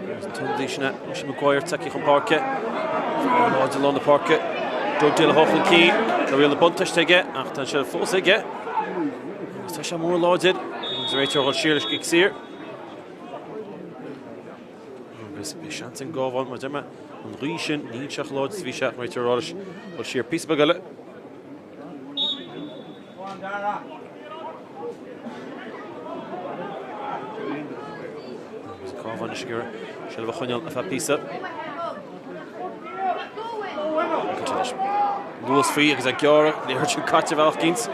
There's Oisin Maguire, Taki from Parke. Lodge along the Parke. Joe Dillahoff and Keen. The real buntish to get. After Shell Falls to get. Tasha more lodged. There's a rater on Sheerish kicks here. Chanting go on, madame. On Rishin, Nietzsche, Lodge, Svishak, right here, Rolish. Will share piece of a gullet. There's a carve on the Shigura. Shell of a Hunyal, a piece up. Lewis free, because a Gyara, the Urchin Katja Valkins.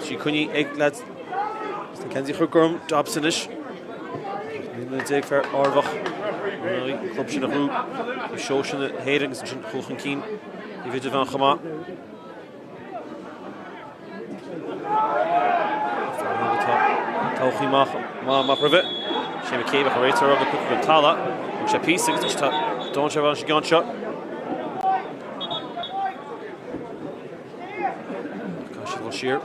She couldn't egg lads. Kenzie Hookerum, Dobsonish. Take for Arvach. Club Ceathrú, the show the Haydings and Hulken Keen, the video van Khama. Tauchi Ma Privet, Shema Cabhán, a rater of the Cook of Tala, which a piece of the don't have a gun shot. Gosh, it'll sheer.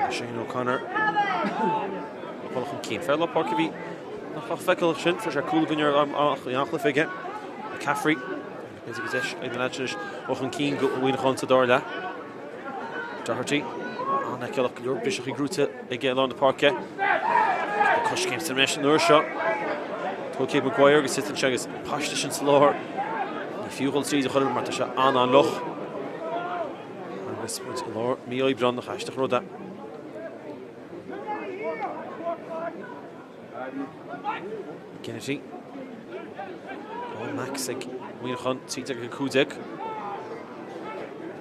Shane O'Connor. Keen fell up Parkevy. Nach fekel shin for a cool vineyard Yanklif again. Caffrey. Basically, I imagine Ochen Keen go Muineachán to Darla. Doherty. And I kill your bishop Grute again along the parquet. The Cush came to the mesh in the shot. Tolkien Maguire gets sitting Chagas. Pashtish and Slower. The few holes see the Huddle Martasha Anna Loch. And this one's Lord Mio Ibron the Hashtag Roda. Kennedy. Oh, Maxig. Muineachán, Citig, Kudek.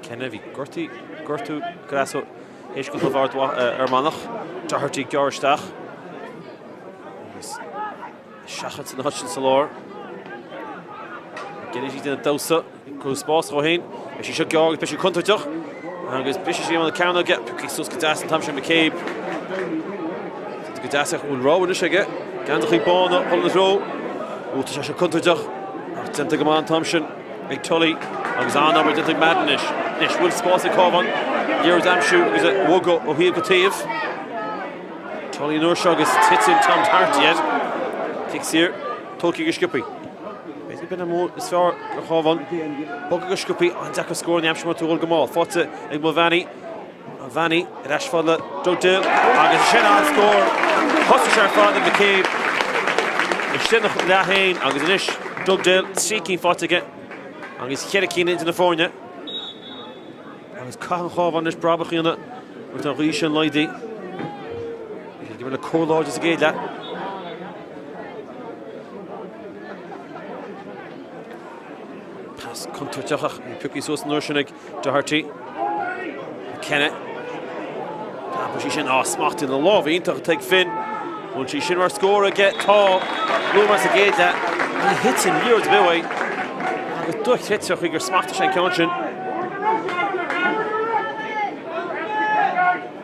Kennedy, Gertu, Grasso, Eshkul Bavard, Ermanach, Doherty, Gyorstach. Shachat and Hutchin Salor. Kennedy did a Dosa, Cruz Boss, Rohain. She should go, Bishop Kuntertuch. And goes Bishop on the counter, get Pikisus Kadas and Tamshin McCabe. Gadasach will row in the Shigget. Gandhi Bon up on the throw. Utasha Kuntertuch. Sent the Gaman Thompson. Big Tully. Alexander, but didn't Madnish. Nish will spot the Cabhán. Years Amshu is a Wogo Ohio Kativ. Tully Nurshog is tits in Tom Hart yet. Kicks here. Tolki Gishkupi. Basically been a more as far Cabhán. Boga Gishkupi on Zaka scoring the Amshma to Olgamal. Fotze Igmovani. Vanny, Rashford, Dodil, and Shannon score. Hustle Sharford in the cave. Shannon Lahain, and Nish, Dodil, seeking for to get. And he's Kerakin into the phone. And he's Cabhán on this Brabach unit with a Rishin and Lloydie. He'll give it a cool lodge as a gate. Pass, Kuntertuch, Puki Sos Nurshinig, Doherty. Kennett. But she shouldn't smacked in the love. He took take Finn. When she shouldn't score again, tall. Lumas again that he hits him years away. Agus dúirt hitteach chuig smachta sé ceantin.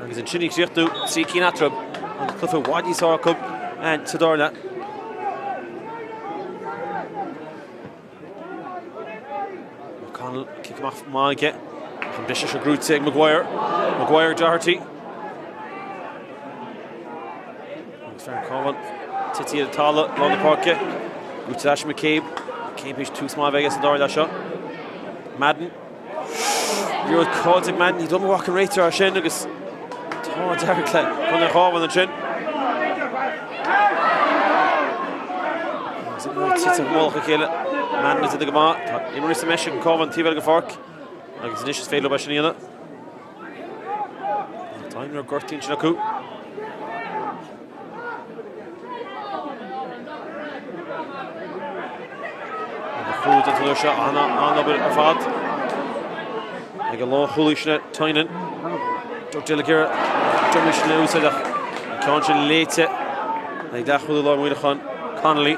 Agus an sinnig Ceathrú Cícín atrab agus clufa Wadí Sárcub and Céadaoin. O'Connell kick him off Maige. From Bishop a Grúte ag Maguire Doherty. Fair Cowan. Titi at Tala, London Parke. Grúte Ash McCabe. McCabe is too small Vegas and Doherty shot. Madden. You're Códig Madden. He doesn't walk right to our shin. Agus Tá Derek on the Cowan and shin. Titi Molcha Kele. Madden is at the Gama. Imrisa Mesh and Cowan Tivel Gafork. Agus initial failure by Shaniana. Time no Gortin Chinaku. Food into the shot on a bit of fad. Like a long Cluiche Tynan. Delagira, Dumish Lusada. Conscious late. Like that with the long Muineachán Connolly.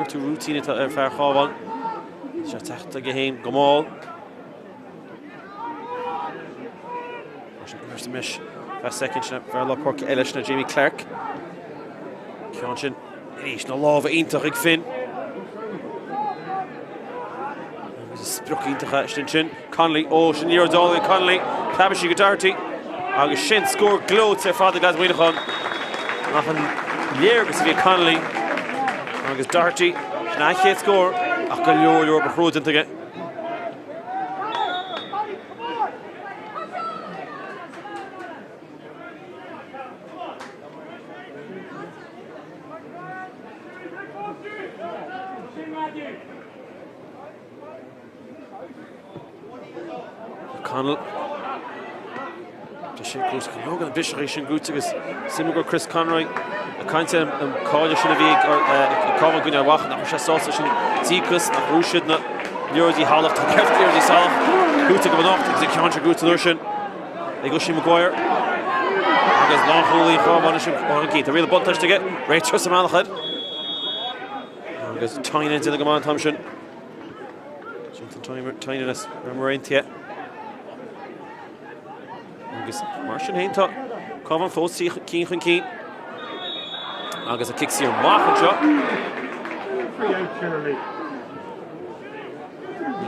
To routine it at fair Cabhán. Ceathrú Cabhán Gamal. First mish. First second fair la pork Elish na Jamie Clark. Conscious is no love intach ag fin. Spruck intach stin. Connolly Ocean Euro Dolly Connolly. Cabhán Doherty. Agus shin score gloat to father guys Muineachán. Nothing Liergus via Connolly. Agus Doherty, Ceannais score. Ach go leor bechróid into it. O'Connell. Shin close to Logan Bishop Shin Gutigus. Similar Chris Conroy. A kind of call should have or Cabhán Gwynna Wach and Asha Salsa Shin Zikus and Rushid na Yordi Halaf to Kerti Salaf. Gutig of an off to the counter Gut to Nushin. They go Shin Maguire. There's long holy Cabhán Shin Orgate. The real butt touch to get. Right trust him on the head. There's Tynan into the Gaman Thompson. Tynan is Remarintia. Martian Hainta, Cabhán fós Cín chun Cín. Agus a kick here Mach shot.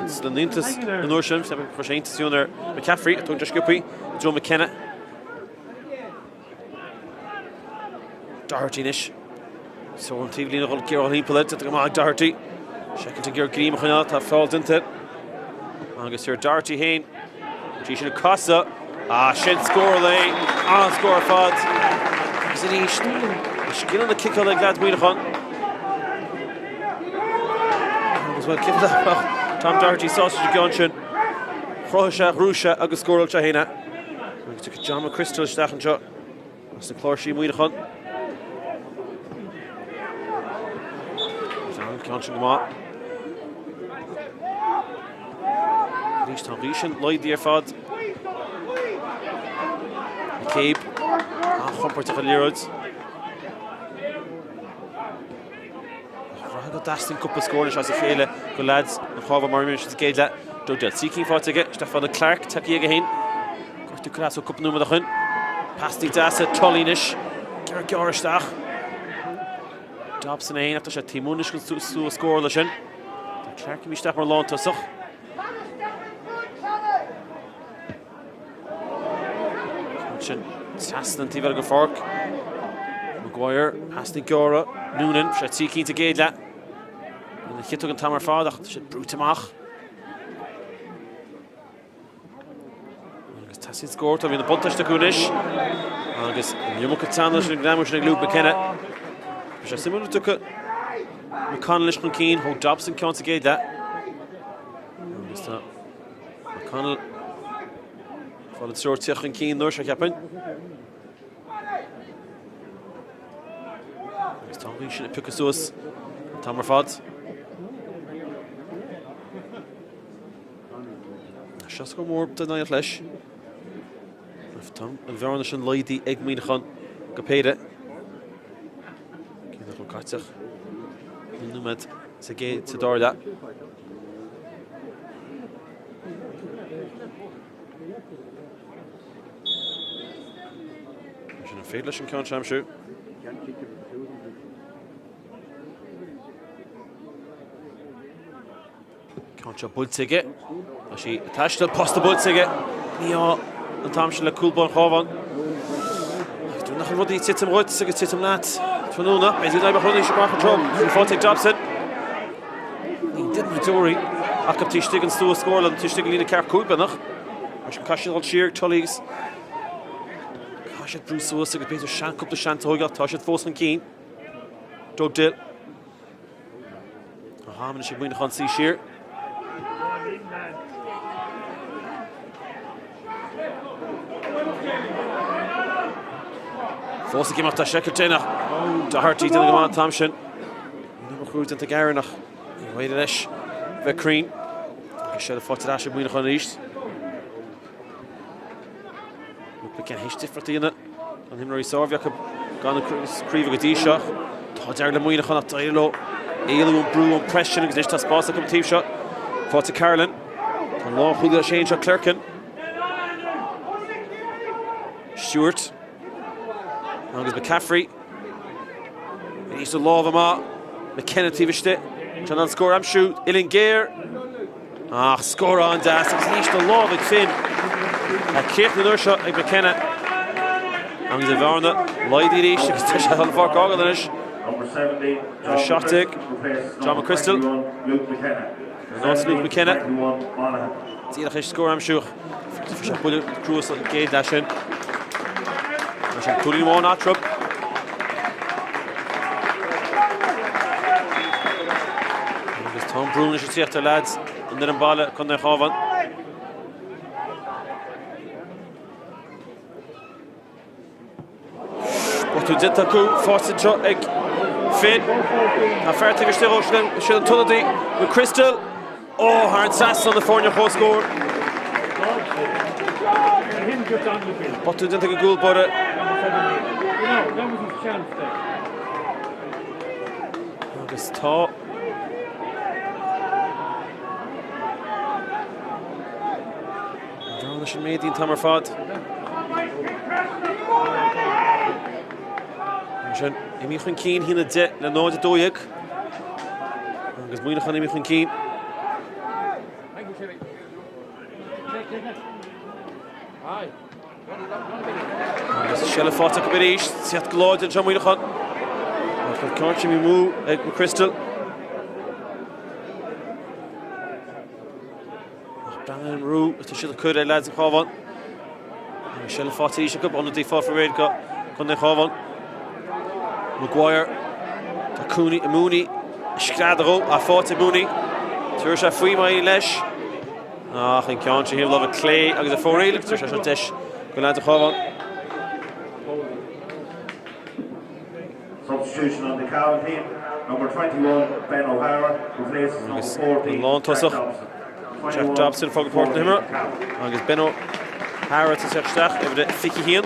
It's the Nintas the Norsham, seven for Shane to see on there. McCaffrey, I told Josh Guppy, Joe McKenna. Doherty-ish. So on TV, Lina Gear on Himplet to the Mag Doherty. Second to Gear Green, Mchanat, falls into it. Agus here Doherty Hain. Gishin Casa. Shin score lane. On score fod. Is it east? Skill on the kick like that, Muineachán. As well, give that Tom Doherty sausage Gonshin. Rusha, Agus score Chahina. We took a John McChrystal Stachen shot. That's the Clorshi Muineachán. Gonshin Gama. Least Tom Rishan, Lloyd the Fod. Cape. Humper to the Lerods. Got dasting cup of scoring as a Peile. Good lads. The Cabhán Marmion should get that. Don't do it. Seeking for to get Stefan Clark. Taki again. Got to class a cup number the hun. Past the Dasa Tollinish. Gerrit Goristach. Dobson ein after that Timunish could score the shin. Clark can be Stefan long to such. Sasson and Tivel Gafork. Maguire, Aston Gora, Noonan, Shatsiki to gate that. And the hit took Tamar Fadach, should Brutamach. Agus Tassin scored, having the Buntash to Kunish. Agus Yumukatanas and Gramush and Luke McKenna. Similar took it. McConnell from Keane, how Dobson can't to gate that. McConnell. Followed short Tiach and Keane, Norsh, Captain. Tom Rishan at Pucasus, Tamar Fod. Just go more than I flesh. If Tom and Varnish and Lady Egg Muineachán go paid it. Cárthach. Númed sa gé sa Dalata. Sin féile sin ceann seamsú. Ceann bultige. A sí taistil posta bultige. Ní an tamsin le cúlbán chábhan. Dú nach rudí titim roit agus titim leat. Tróna, beidir daibh chudí se bach an trom. Fáteigh Jobson. Ní didn't Dóri. Ach go tíistigh an stúl scóla, tíistigh lína ceart cúlbanach. Mar sin caiisiad al siar tolígus. Caiisiad brúsúas agus beidir sean cúpla seantóga, tá siad fós an cín. Dog dil. A háman sé Muineachán sí siar. Fós a gimach tá seicir ténach. Tá hartí dil go máin tam sin. Ní chrúd an gairnach. Bhaidir leis bheith crín. Agus sé le fáte eis Muineachán ríist. Lúpa cén héis difratíine. An himraí sábheach gan an críomh go dtí seach. Tá deir le Muineachán ach dailó. Éilú an brú an pressin agus tá spása go tíb seo. Fáte Carolan. Tá lá chuúil a sé seo Clerkin. Stewart. Agus McCaffrey. He's the law of him. McKenna tíbiste. John an score am shoot. Ilin Gear. Score on das. He's the law of it Finn. Keith the Nursha ag McKenna. Agus a bharna. Lydie Rish. Agus tish a hell fark agad anish. Number 70. Shottig. John McChrystal. Luke McKenna. That's Luke McKenna. 21 Monaghan. Tíach score am shoot. Fish up with Cruise Gate dash in. Sin cúlí mán átrub. Agus Tom Brún is tíochtta lads an an balla chun na chábhan. Botú dinta cú fásin seo ag Finn. Tá fertig go stíl sin an tuladí with Crystal. Haar an sas on the fórne chó scór. Botú dinta go gúil bode. Agus tá Drána sin méidín tamar fad. Sin imíoch an cín hína de le náid a dóiag. Agus Muineachán imíoch an cín. Shella fáta go bit Siat gláid an Muineachán. Agus cáirte mí mú ag McChrystal. Brian Rú, tá siad a cud é lads an chábhan. Shella fáta íse go anna dí fá for réid go chun na chábhan. Maguire, tá Cooney, Mooney, Scradaro, a fáta Mooney. Tuair sé faoi mai leis. Chin ceann sé híomh love a Clay agus a fóréileach, tuair sé seo deis go lads an chábhan. Substitution on the Cabhán team. Number 21, Ben O'Hara, replaces number 14, Jack Dobson fog port na himra. Agus Ben O'Hara to Ceathrú over the Ficky Hean.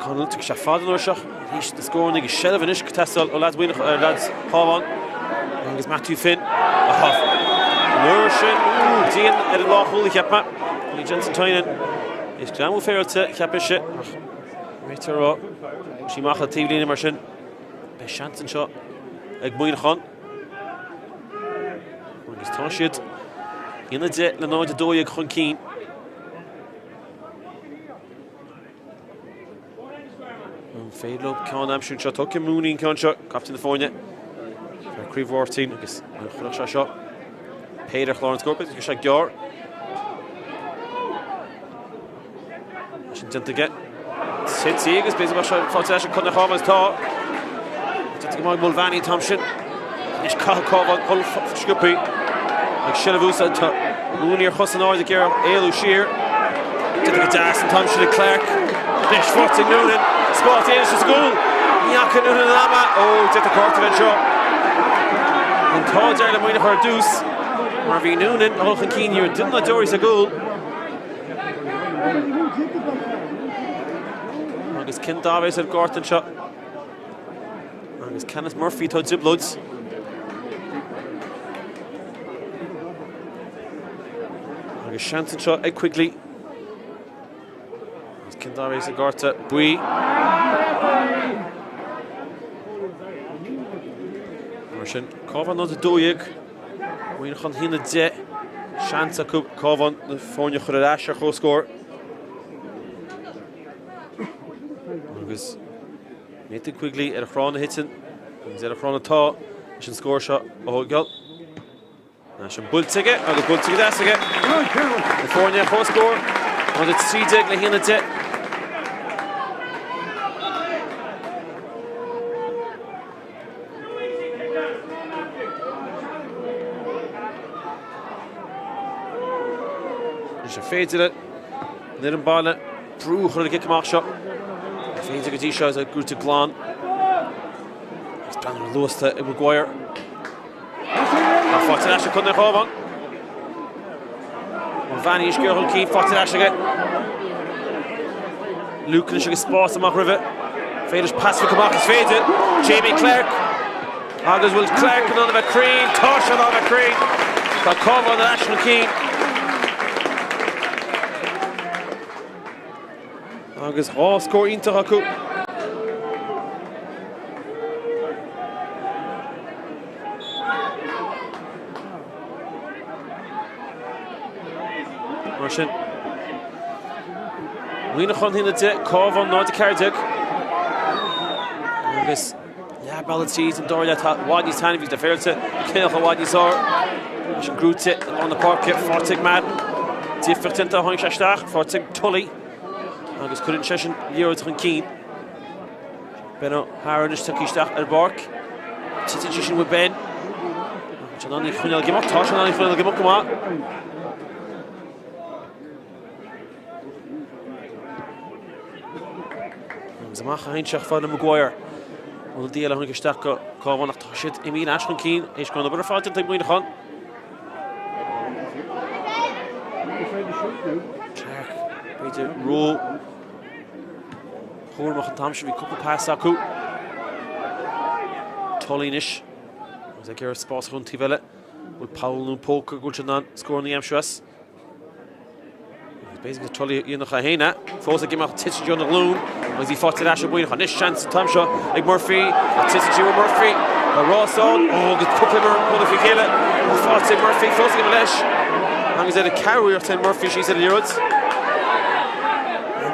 Conal to Shafad and Urshach. He's the score nigga Shelvinish Testal or lads Muineachán lads Cabhán. Agus Matthew Finn. Nurshin. Dean at the law holy Capma. Lee Jensen Tynan. Is Gramel fair to Capisha. Rater she macha TV in immersion. Be Shanton shot. Ag Muineachán. Agus Tashid. In the jet le náid a dóiag chun cín. Fade low, Con Amshun shot, Tucker Mooney and Con shot, Captain the Fornia. Creeve Warteen, I guess, shot. Peile Clarence Gorpit, you shot Gar. Didn't get. Sit Seagus, basically, shot Fontaine, Con Hamas Tar. Didn't get Mulvaney Thompson. Nish Kahakova, Hull Scoopy. Like Shelavusa, Mooney or Hussanoi, the girl, Ailu Shear. Didn't get Das and Thompson and Clark. Nish Forting Noonan. Spórt is to school. Niacha Noonan Lama. Did the court event show. An tá deir le Muineachán dús. Mar bhí Noonan Olchan Keane here didn't let Doris a goal. Agus Ken Davies at Gorton shot. Agus Kenneth Murphy to Zibloods. Agus Shanton shot quickly. Agus Ken Davies at Gorta Bui. Marshin Cabhán not a doig. Muineachán hína de chance Cabhán the fóne chuir asha go score. Agus Nathan Quigley at a front hitting. He's at a front tá. Sin score shot oh goal. Na sin bultige agus bultige dasige. The fóne go score. On the 3 dig le hína de. Faded it. Nid balle. Brew chuir kick mark shot. Faded go t-shirt as a good to Glán. It's plan Lewis to Maguire. Fought Asha couldn't have on. Vanish girl keep fought Asha get. Luke and she Spórt amach river. Faded pass for Cabhán is faded. Jamie Clark. Agus will Clark and on the McCreen. Tosh on the McCreen. Got Cabhán on the National Keane. Agus score into Haku. Marshin. Muineachán hína de Cabhán ná de Cárthach. Agus ballad sees and Dorian Wadney's time if the fair to kill Wadney's or she grew it on the parquet for Tig Mad. Different to Hong Shashtach for Tig Tully. Agus couldn't session Leroy Keane. Benno Harnish took his stack at Bark. Situation with Ben. Janani Funel Gimok, Tashanani Funel Gimok come out. Zamacha Heinchach for the Maguire. On the deal, I'm going to stack Cabhán nach Tashit. Muineachán Keane. He's going to go to fight and take Muineachán. Check. Peter roll. Hormach and Tam should be couple pass Saku. Tollinish. As I get a spot on Tivella. With Paul and Poker Gulchanan scoring the Amshras. Basically Tully in the Chahena. Fosa give him a titch on the loon. As he fought to Asha Muineachán. This chance Tam shot. Like Murphy. A titch to Murphy. A Ross on. Oh, good couple of Murphy kill it. Fought to Murphy. Fosa give him a lesh. And he's at a carrier to Murphy. She's at the Euros.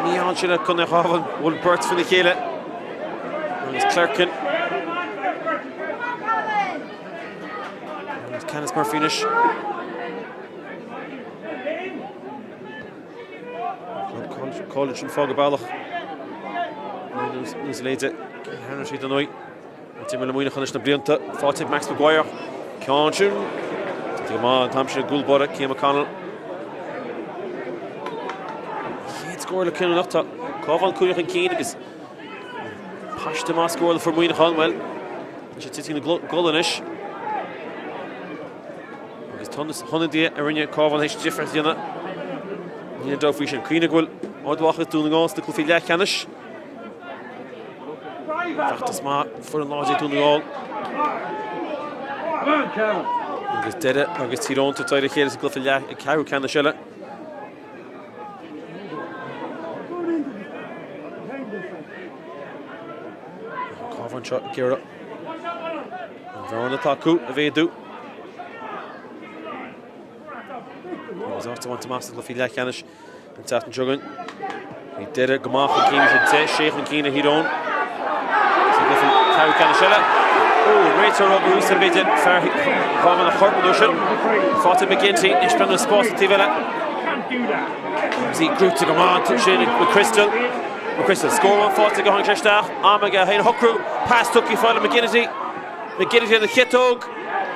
Neon should have come to Cabhán. One Bert for the Keele. And it's Clerkin. And it's Canis Murphy-nish. College and Fogaballach. News later. Henry Street Annoy. Timmy Muineachán na Brianta. Fought Max Maguire. Conchun. Come Tamshire Gulbora. Kim McConnell. Score the Kennan up top. Cabhán Muineachán Keane because Pash the mask score for Muineachán well. She's sitting the goal-ish. Because Thomas Hunnadia Arinya Cabhán has different than that. Here Duffy should Queen will Oddwach doing all the Cluiche Canish. That's smart for the large doing all. Because did it. Because Tyrone to try to kill the Cluiche Caro Canish. Cabhán shot Kira. And Verona Taku Avedu. He's also want to master the Cluiche Canish and Ceathrú Juggin. He did it. Gamach and Keane should say Sheikh and Keane Hidon. So Cluiche Caro Canishella. Oh, Rachel Rob Russell Bidden for Cabhán a Corp Production. Fought to McGinty. Ishpan and Spórt Tivella. He grew to Gamach to Shane with Crystal. Score one fought to go Hong Shashtach. Amaga Hein Hukru. Pass took he fought McGinty. McGinty and the Kitog.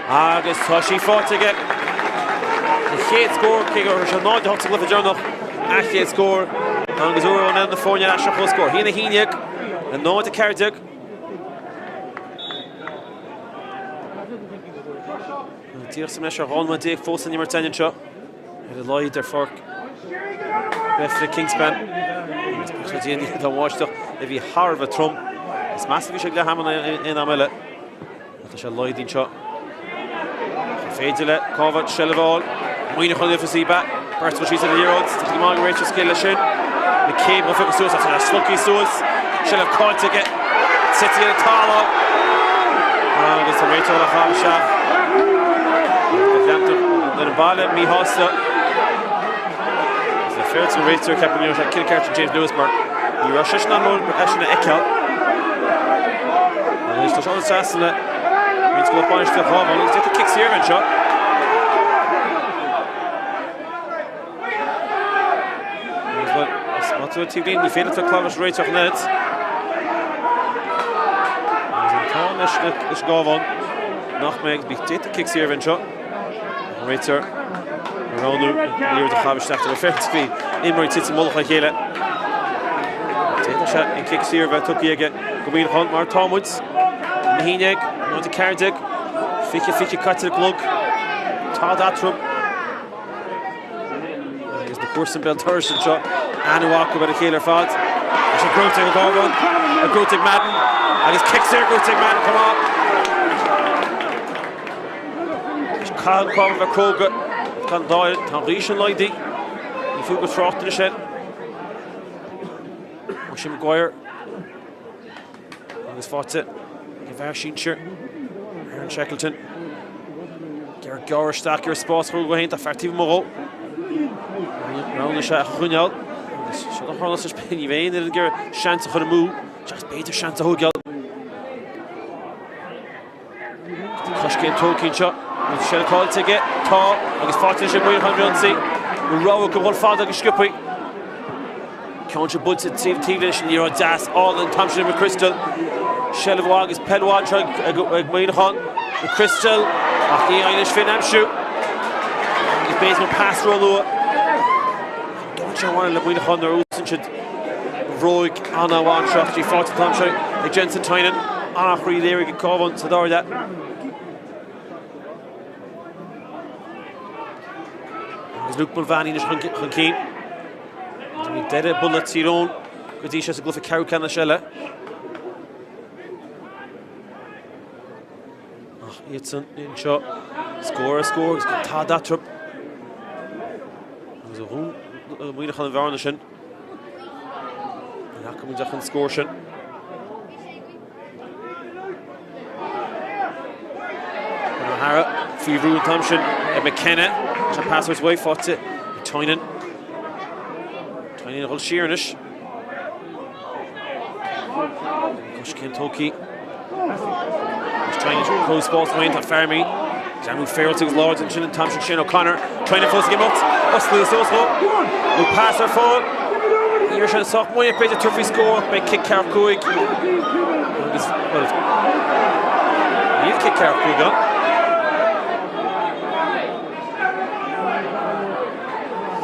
Agus Toshi fought to get the hit score. Kicker shall not the Huxley Clifford Journal. Actually score. Agus Uro and then the Fóne Asha score. He and the Híneag. And no to Cárthach. Díach sa meis ar Ránma Déag fós an nimar 10 seo. Ar a Uladh ar fork. Breffni Kingspan. Spórt díana dá bháisteach a bhí Harbh a trom. Is meas bhí sé le haman in amile. Tá sé Uladh dín seo. Féidir le Cárthach Shelleváil. Muineachán le fasíba. Bert was she's in the year olds. The man Rachel skill shin. The cable for the source after a sluggy source. She'll have caught to get City at the tall. It's a Rachel of Habsha. The ball at me hosta. It's a fair to Rachel Captain News at Kilcart James Lewisburg. The Russian on Ashna Ekel. And he's just on the assassin. He's going to punish the home. He's just a kicks here and shot. Wat doet hij niet? Die vindt het wel eens reeds of net. Hij is gewoon. Nog meer dit de kicks hier shot. Reitser. Ronaldo hier de gaan starten de vertical. In maar zit hem mogelijk gele. Dit shot in kicks hier wat ook hier Cabhán hand maar Thomas. Muineachán naar de Cárthach. Fikje cut to the clock. Ceadaoin. Is the person built Thurston shot. Anna Walker with a killer fad. There's a Grotig Garvan, a Grotig Madden, and his kicks there, Grotig Madden, come on. There's Carl Cromb of Craobh, Can Doyle, Tráchtaire and Uladh. He flew with Tráchtaire in the shed. Oisin Maguire. He's fought it. Gavin Sheenshire. Aaron Shackleton. Gerard Gower, Stacker, Spórt, Rugain, the Fartiv Moreau. Round the shot, Hunyal. So the Hornets is penny vein, didn't get a chance to move. Just better chance to hold out. Cush game talking shot. Shell call to get tall. I guess 40 way 100 Row go one father skippy. Counter buds at TV and you're das all in Thompson with Crystal. Shell of Wag is Pelwad Muineachán with Crystal. Off the Irish Finam shoot. His basement pass roll. Don't want to win on their own should Roig Anna one shot. She fought to Thompson. The Jensen Tynan Anna free there. We can call on to that. There's Luke Mulvaney in the Keen. We did it. Bullet Tyrone. Good dish as a glove of Cárthach and Shella. Edson in shot. Score. He's got Ceadaoin. There's a room. Muineachán Varnishin. Coming down Scorshin. O'Hara, Ceathrú and Thompson, McKenna, pass his way, fought it. Tynan a whole Sheernish. Gosh, Kentucky. Tynan close balls to Fermi. Jamu Farrell to his Lords and Thompson, Shane O'Connor. Trying to force the game out. Ostley is also. Will pass or fall. Here should have soft money. Played a toughy score by kick Cárthach. He'll kick Cárthach on.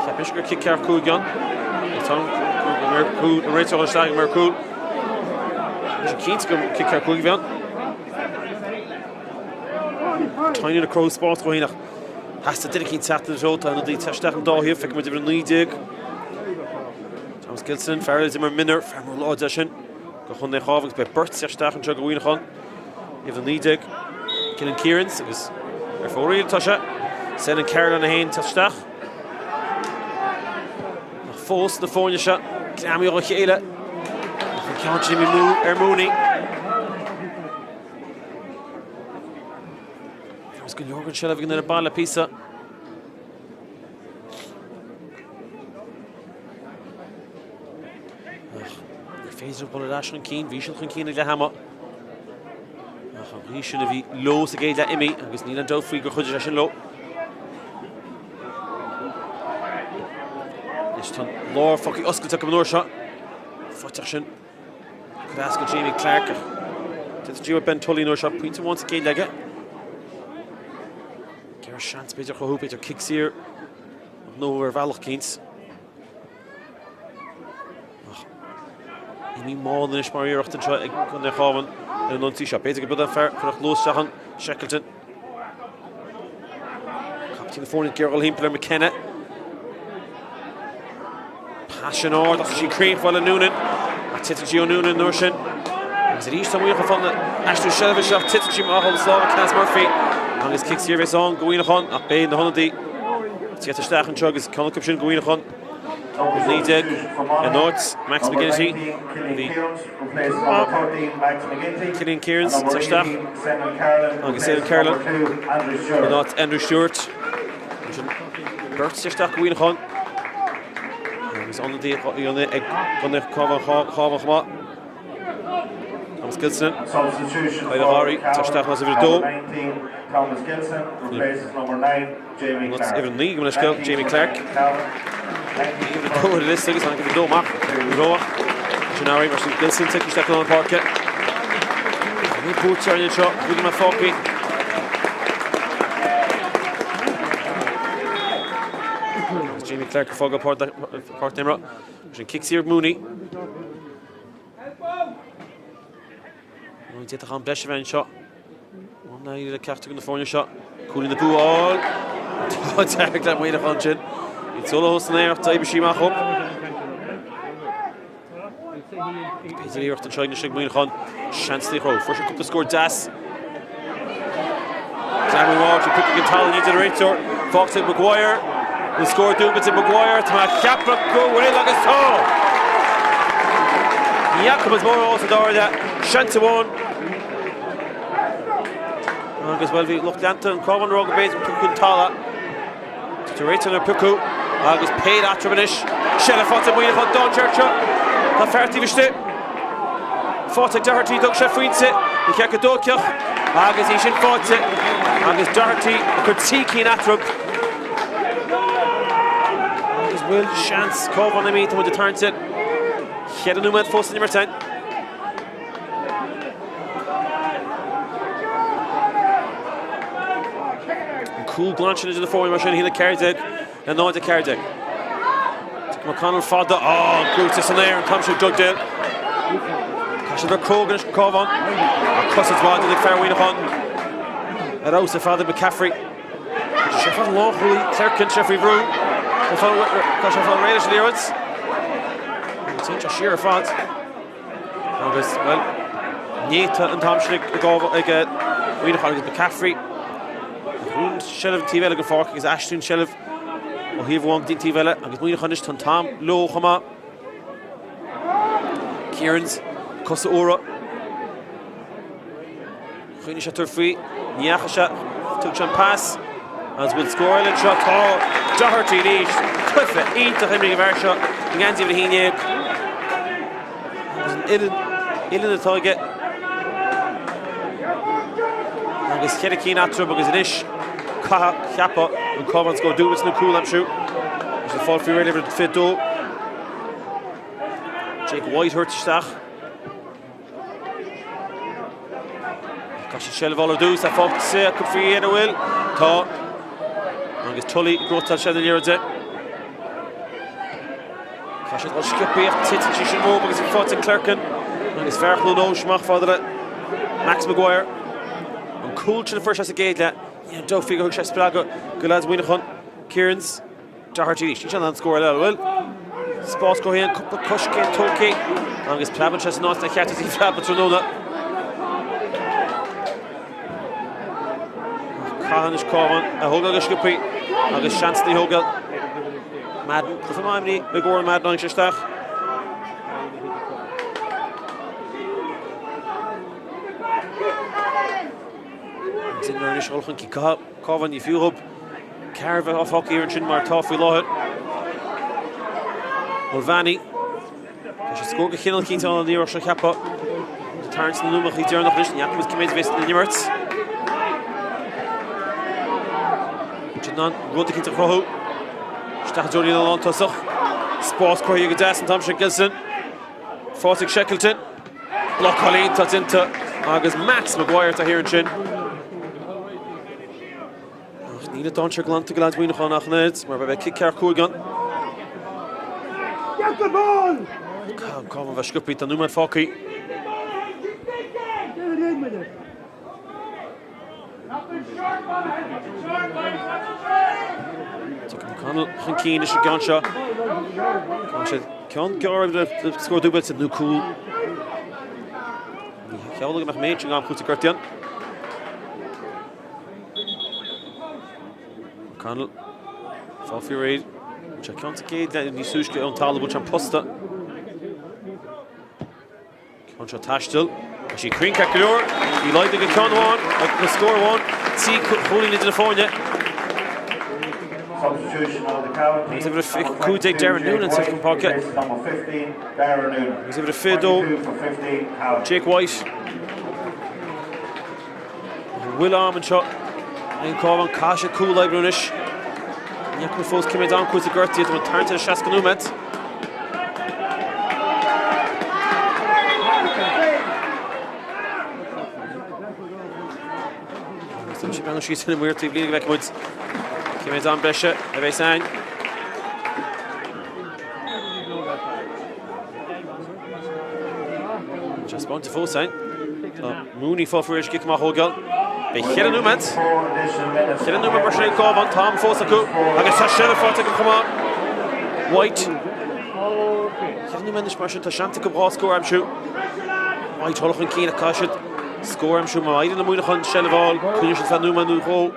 Capishka kick Cárthach on. The rates are starting Mercool. There's keen to kick Cárthach on. Tiny the Crow Spórt going has to dedicate Ceathrú the road and the Tráchtaire and Dalata here. Fick with different lead. Thomas Gilson, Farrell Zimmer Minner, Farmer Uladh Session. Go on the Havings by Bert Ceathrú and Muineachán. You have the lead. Killing Kieran's. It was for real Tasha. Sending Carol on the hand Tráchtaire. False the phone shot. Clammy over Peile. Can't Jimmy Mooney. There's good Jorgen Shelvig in the ball a piece. Phaser Uladh and Keen, Vishal and Keen in the hammer. He should have low to get that Emmy. I guess Neil and Joe Free go Hudge low. Laura fucking Oscar took a more shot. Fotation. Could ask Jamie Clark. Did the Ben Tully no shot? Points once again like it. Get a chance. Peter Craobh. Peter kicks here. Nowhere Valach Keens. Amy more than Ishmael often try on their Cabhán. And non-t shot. Peter could put that fair for a close shot. Shackleton. to the phone, Gerald Himpler McKenna. Passion or that's she cream for the Noonan. Titchi Noonan Nurshin. Is it East Away from the Ashton Shelvish of Titchi Mahal Slav Cass Murphy? And his kick series on Guinachon at Bay in the Holiday. Ceathrú and Chug is Conocuption Guinachon. Leadeg and Norts, Max McGinnity. Killian Kieran's Ceathrú. And Ceannais Carolyn. And Norts Andrew Stewart. Bert Ceathrú Guinachon. He's on the egg on the cover Hava. Thomas Gilson. Peile Hari, Ceathrú was over the door. Thomas Gilson replaces number 9, Jamie Clark. Even league when I skill Jamie Clark. Over the list, it's not going to do Mark. Janari versus Gilson, taking step on the parquet. We boots are in the shot, William Mafoki. Jamie Clark, Fogel part name. Kicks here, Mooney. We take the hand Beshevan shot. One now, the Cárthach in the corner shot. Cooling the boo all. Tarek that way to function. It's all host there. Taiba Shimach up. Peter here to try to shake Muineachán. Chance to throw. First couple to score Das. Sammy Walsh, put the Gintal into the generator. Fox and Maguire. The score Dubitz and Maguire. To Capra go away like a saw. Jakob's more also door that. Chance one. Agus well we looked at and Common Rogue base with Gintal. To right on the Puku. Agus paid at Tribunish. Shella fought to Muineachán down Churchill. The fairty viste. Fought to Doherty, Doug Sheffinsett. The Kekadokioch. Agus Ishin fought it. Agus Doherty could seek in Atrub. Agus Will Chance Cove on the meet with the turns it. He had a new man first number 10. Cool glancing into the forward machine. He the Cardeg and now the Cardeg. McConnell Fodda. Oh, Brutus in there and Thompson Dugdale. Cashin Krogan Covan. Cussets wide to the fair Muineachán. At Ouse Father McCaffrey. Sheffield Lawfully, Clerkin, Sheffield Brew. Sheffield Raiders Learance. It's a sheer font. Well, Nita and Thompson again. Muineachán is McCaffrey. Shelf Tivella go fork is Ashton Shelf. Oh, he won Tivella. Agus Muineachán is Tom Low Chama. Kieran's Costa Ora. Finish at free. Niachasha took some pass. As will score a shot. Oh, Doherty leash. Cliffe eat the Henry Varsha. Ganzi with Hine. Ill in the target. Agus Kedekin Atru because it is. Kappa and Covans go do it's no cool I'm sure. There's a fall free really for fit do. Jake White hurt Stach. Gosh Shell Voller do that folk say could free in a will. Ta Angus Tully growth to Shell near it. Gosh it was skip here Titchi should move because he fought in Clerkin. Angus Fairclough no Schmach father Max Maguire. And cool to the first as a gate that Joe Figo Chef Sprago, good lads Muineachán, Kieran's, Doherty, she's on score a little well. Spórt go here, couple of Kushke, Tolke, Angus Plaban Chess North, they can't see Plaban Tronona. Kahanish Covan, a Hoga Gashkupi, Angus Chance the Hoga. Madden, for my money, big or Madden on Shistach. In there is Olchen Covan, if you hope Carver off hockey and Chin Martoff, we lost it. Mulvaney, she scored a kill Keaton on the Russia Kappa. The turns in the Lumach, he's there, and Jakob's committed to the Nimerts. Chinan, Rode Keaton Croho. Stach Johnny in the long Tossach. Spórt Croy Gadas and Thompson Gilson. Fortic Shackleton. Block Colleen, touch into August Max Maguire to here in Chin. Need a Doncher Glant to Glad Muineachán nach Neds, maar bij kick Coolgan. Get the ball! Come on, Vashkupi, the nummer Foki. Connell Chinkeen is Gansha. Can't go the score double to no cool. Look at my I'm goed Kurtian. Connell. Fall for raid. Check can't get that in the Sushka on Talib which I'm posta. Contra Tashtil. She Green Kakalor. You like the Con one, like the score one. See holding into the phone yet. Substitution of the Cabhán. He's able to coup take Darren Noon in second pocket. Number 15, Darren Noon. He's able to Fido. Jake White. Will Armand shot. And Cabhán Kasha cool like Brunish. Yakul Foss came down quick to Gertie to return to the Shaskanumet. She's in a weird thing, leading back woods. Came down Brescia, a sign. Just bound to full sign. Mooney fall for kick my whole girl. They hit a new man. Hit a new man, Brescia Cabhán, Tom Fosaku. I guess that's Sheriff for to come on. White. Hit a new man, this Brescia to Shantika Bra score, I'm sure. White, Holochan Keen, a caution. Score I'm sure my in the Muineachán shell of all. Cluiche is that new man who go.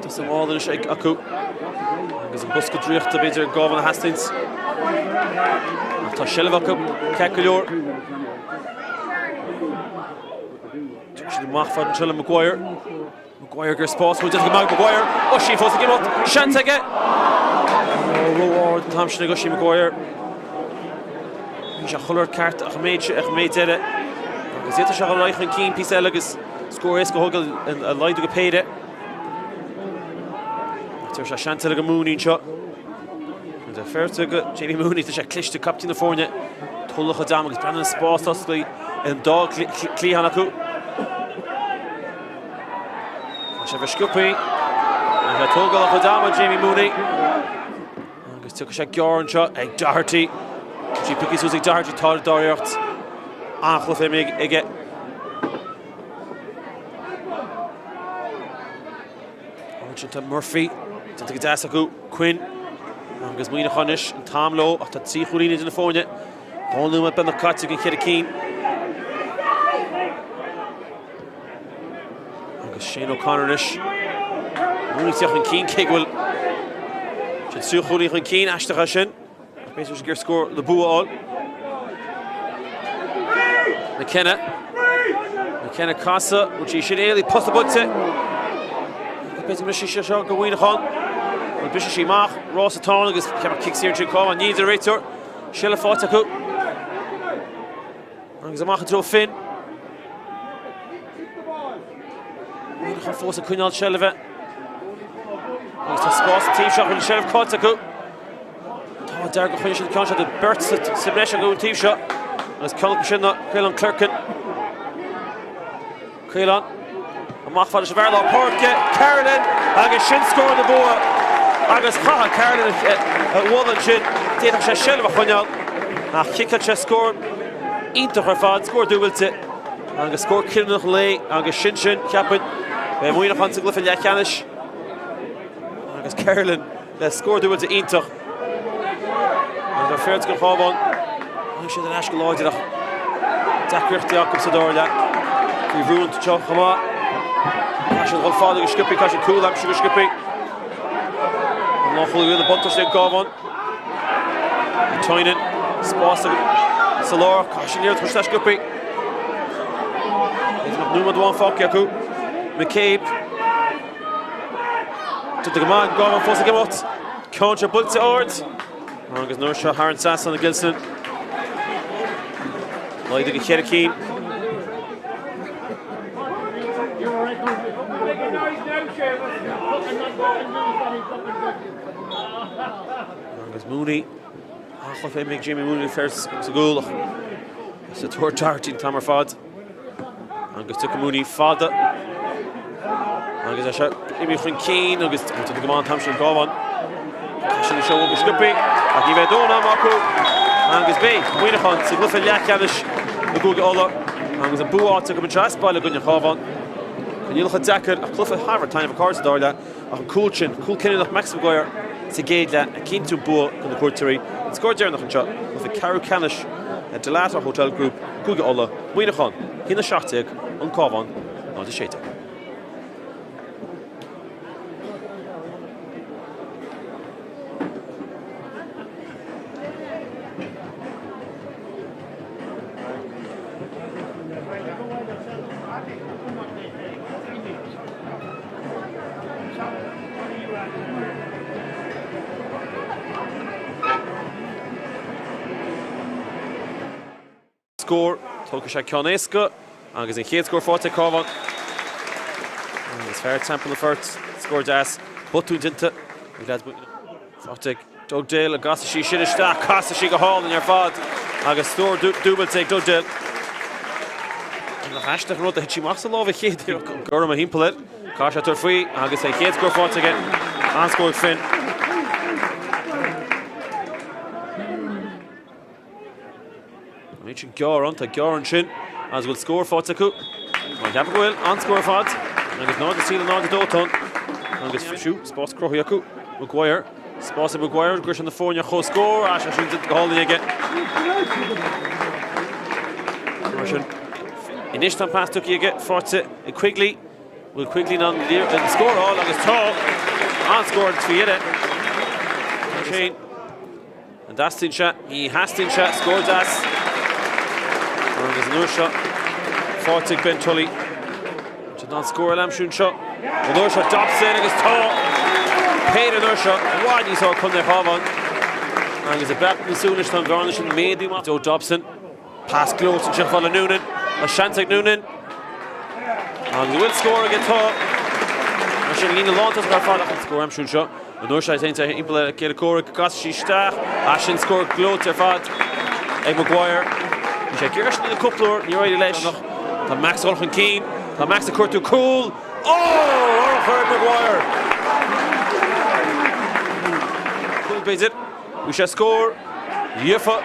Does the wall in a shake Aku. There's a busk of drift to be there Gavin Hastings. After shell of Aku, Kakalor. Actually Machford and Shell Maguire. Maguire gets pass, who doesn't get Maguire. Oh, she forced to give up. Shantake. Oh, reward Tom Shnegoshi Maguire. Chullar Cárthach made it. Agus yet a reich an keen piece agus score is go hugel and a light to get paid it. There's a Chantal Mooney shot. And the first to Jamie Mooney to Cluiche to captain the fornia. Tulla Khadam is Brandon Spórt Tuskley and dog Cleahanaku. Shaver Scoopy. And Tulla Khadam Jamie Mooney. Agus took a shot Gyorn shot a Doherty. She picked his music Doherty taught Doriart. Anchlof Ege. To Murphy. To the Dasaku. Quinn. Angus Muineachán and Tom Lowe. After Ceathrú in the phone yet. Paul Newman Ben the cuts. You can hit a keen. Angus Shane O'Connor-ish. Mooney Ceathrú Keen kick will. Ceathrú Keen Ashtachashin. Basically, gear score the Bua all. McKenna Casa, which he should nearly post the butts it. Basically, she should go Muineachán. Bishop Shimach, Ross Atone, because kicks here to come and needs a racer. Shella Fotaku. And Zamach to Finn. Muineachán force a Kunal Shelva. He's to Spórt, team shot with Sheriff Fotaku. Derek finish the contract the Bert's Sebresha go team shot. As Crelan Clerkin. Crelan. And Machfad Shavarla Portke. Carolyn. Agus Shin score on the board. Agus Caha Carolyn at Wallen Shin. Data Shell of a Hunyal. Kika score. Into her fad. Score double it. Agus score Kilnach Lay. Agus Shin Capin. Muineachán to Glyphin Yakanish. Agus Carolyn. Let's score double to Inter. And the first go Cabhán. I should have asked Lloyd that. Dakricht Jakob Sadorla. We've ruined to Chuck Hama. I should have followed the Skippy because it's cool. I'm sure Skippy. I'm not fully with the bunters in Cabhán. Toinen. Spórt. Salor. Caution here to push that Skippy. Newman one fuck Yaku. McCabe. To the command. Cabhán forcing him out. Contra Bulta Ord. Agus no shot Haran Sass on the Gilson. Lloyd to get Keen. Agus Mooney. Achlof make Jamie Mooney first to goal. It's a third Doherty Tamer Fad. Agus took Mooney Fada. Agus a shot Amy Keen. Agus to the command Hampshire Cabhán. Cash in the show will be Scoopy. Aki Vedona Maku. Angus Bay. Muineachán. Siglufa Yakanish. The Google Ola. Angus a Bua took him in chest by Lagunya Cabhán. And you'll have Decker, a Cluiche Harvard time of course, Darla, a Coolchin, Cool Kenny, a Max McGuire, Tigedla, a Kintu Boa, and the Courtery, and scored there in the shot with a Craobh a Dalata Hotel Group, Guga Uladh, Muineachán, Hina Shachtig, and Cabhán, not the Ceathrú. Score, Tolka Ceannais, and is in Kate score 40 Cabhán. It's fair sample of first, score das, but two didn't. Fortig, Doug Dale, Augusta she should have stuck, Costa she go hall in your fod. Agus store double take Doug Dale. And the hashtag wrote that she must have loved a kid. Gorma Himpelet, Kasha Turfree, Agus a Kate score 40 again, and scored Finn. Reaching Gyoran to Gyoran Shin, as will score Fotsaku. Might have a will on score Fod. And it's not the seal and not the Doton. And it's shoot, Spórt Crohiaku, McGuire, Spórt McGuire, Grish on the phone, your score. Ash, I shouldn't hold it again. Russian. Initial pass took you get Forza Quigley. Will Quigley non and score all on his toe. On scored for Yedda. Shane. And that's in shot. He has in shot, scored that. And there's another shot. Fortig Ben Tully. Did not score a Lamshun shot. Another shot, Dobson and his toe. Paid another shot. Why do you saw come there, Cabhán? And there's a back in the soonish time. Varnish and made him up. Joe Dobson. Pass close to Jeffala Noonan. A Shantig Noonan. And he will score against toe. And she'll lean a lot as well. Score Lamshun shot. Another shot, I think, to Impel Kelakora. Kashi Stach. Ashen score glow to Fad. Egg McGuire. Check your in the coupler, you're ready to let the Max Olfen Keen, the Max the Kurtu Cool. Oh, Orford McGuire. Cool plays it. We shall score. Yuffa.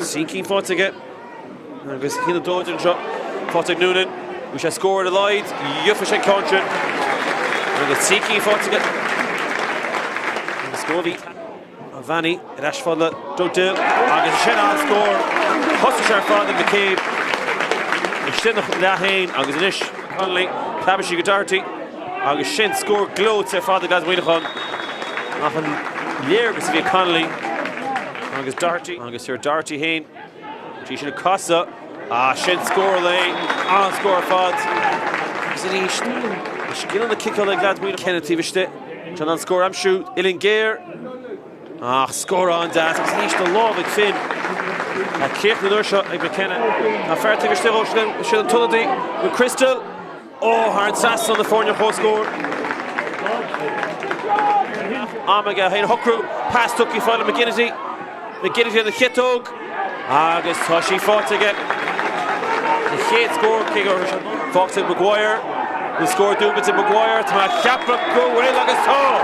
See Keen fought again. And there's Hina Dodgen shot. Fortig Noonan. We shall score the Lloyd. Yuffa shall counter. And the See Keen fought again. Scorby, Vanny, Rashford, Doug Dill, Agus Shen on score, Husser Father McCabe, Shen Lahain, Agus Nish, Connolly, Clabbish Darty, Agus Shen score glow to Father Gaz Muineachán, Often Liergus via Connolly, Agus Darty, Agus here Darty Hain, Gishin Costa, Shen score lay, on score Fod, Is it Ish, Skill on the kick on the Gaz Muineachán, Kenneth Tivishte. John on score, I'm shoot, Ilin Gear. Score on that. It's nice to love it, Finn. Keith the shot, like McKenna. Fair to still, Shillen Tullady with Crystal. Oh, hard sass on the Fornia post score. Amaga, Hain Hukru. Pass took you, final McGinnity. McGinnity on the Hitog. Agus Toshi fought to get the hit score. Fox and McGuire. We score Dubitz and McGuire to make Capra go away like a toe.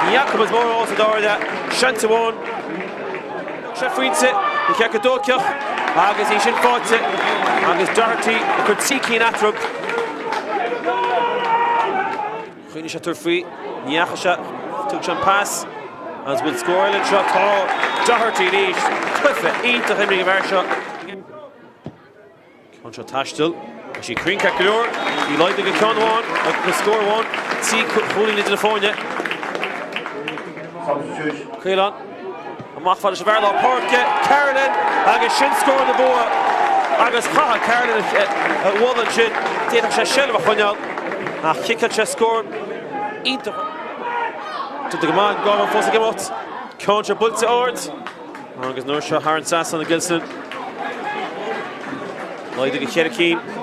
Jakob is more also there that Shanta one. Sheffield it, the Kakadokia, Agus Ishin fought it, Agus Doherty, Kurtsiki and Atrub. Finish at her feet, Niachasha took some pass, as will score and shot tall. Doherty leash, Twiffa, eat to Henry Versha. Contra Tashtil. She Green Kakalur, he liked the Con one, the score one, see holding into the phone yet. Keelan, a Machfad Shavarla Portke, Carolyn, Agus Shin score on the board. Agus Haha, Carolyn at Wallen Shin, Data Shell of a Honal, Kika score, into to the command, Gordon Fossigamot, Contra Bulta Ords, Agus Norsha, Haran Sass on the Gilson. Like the Kierakeen.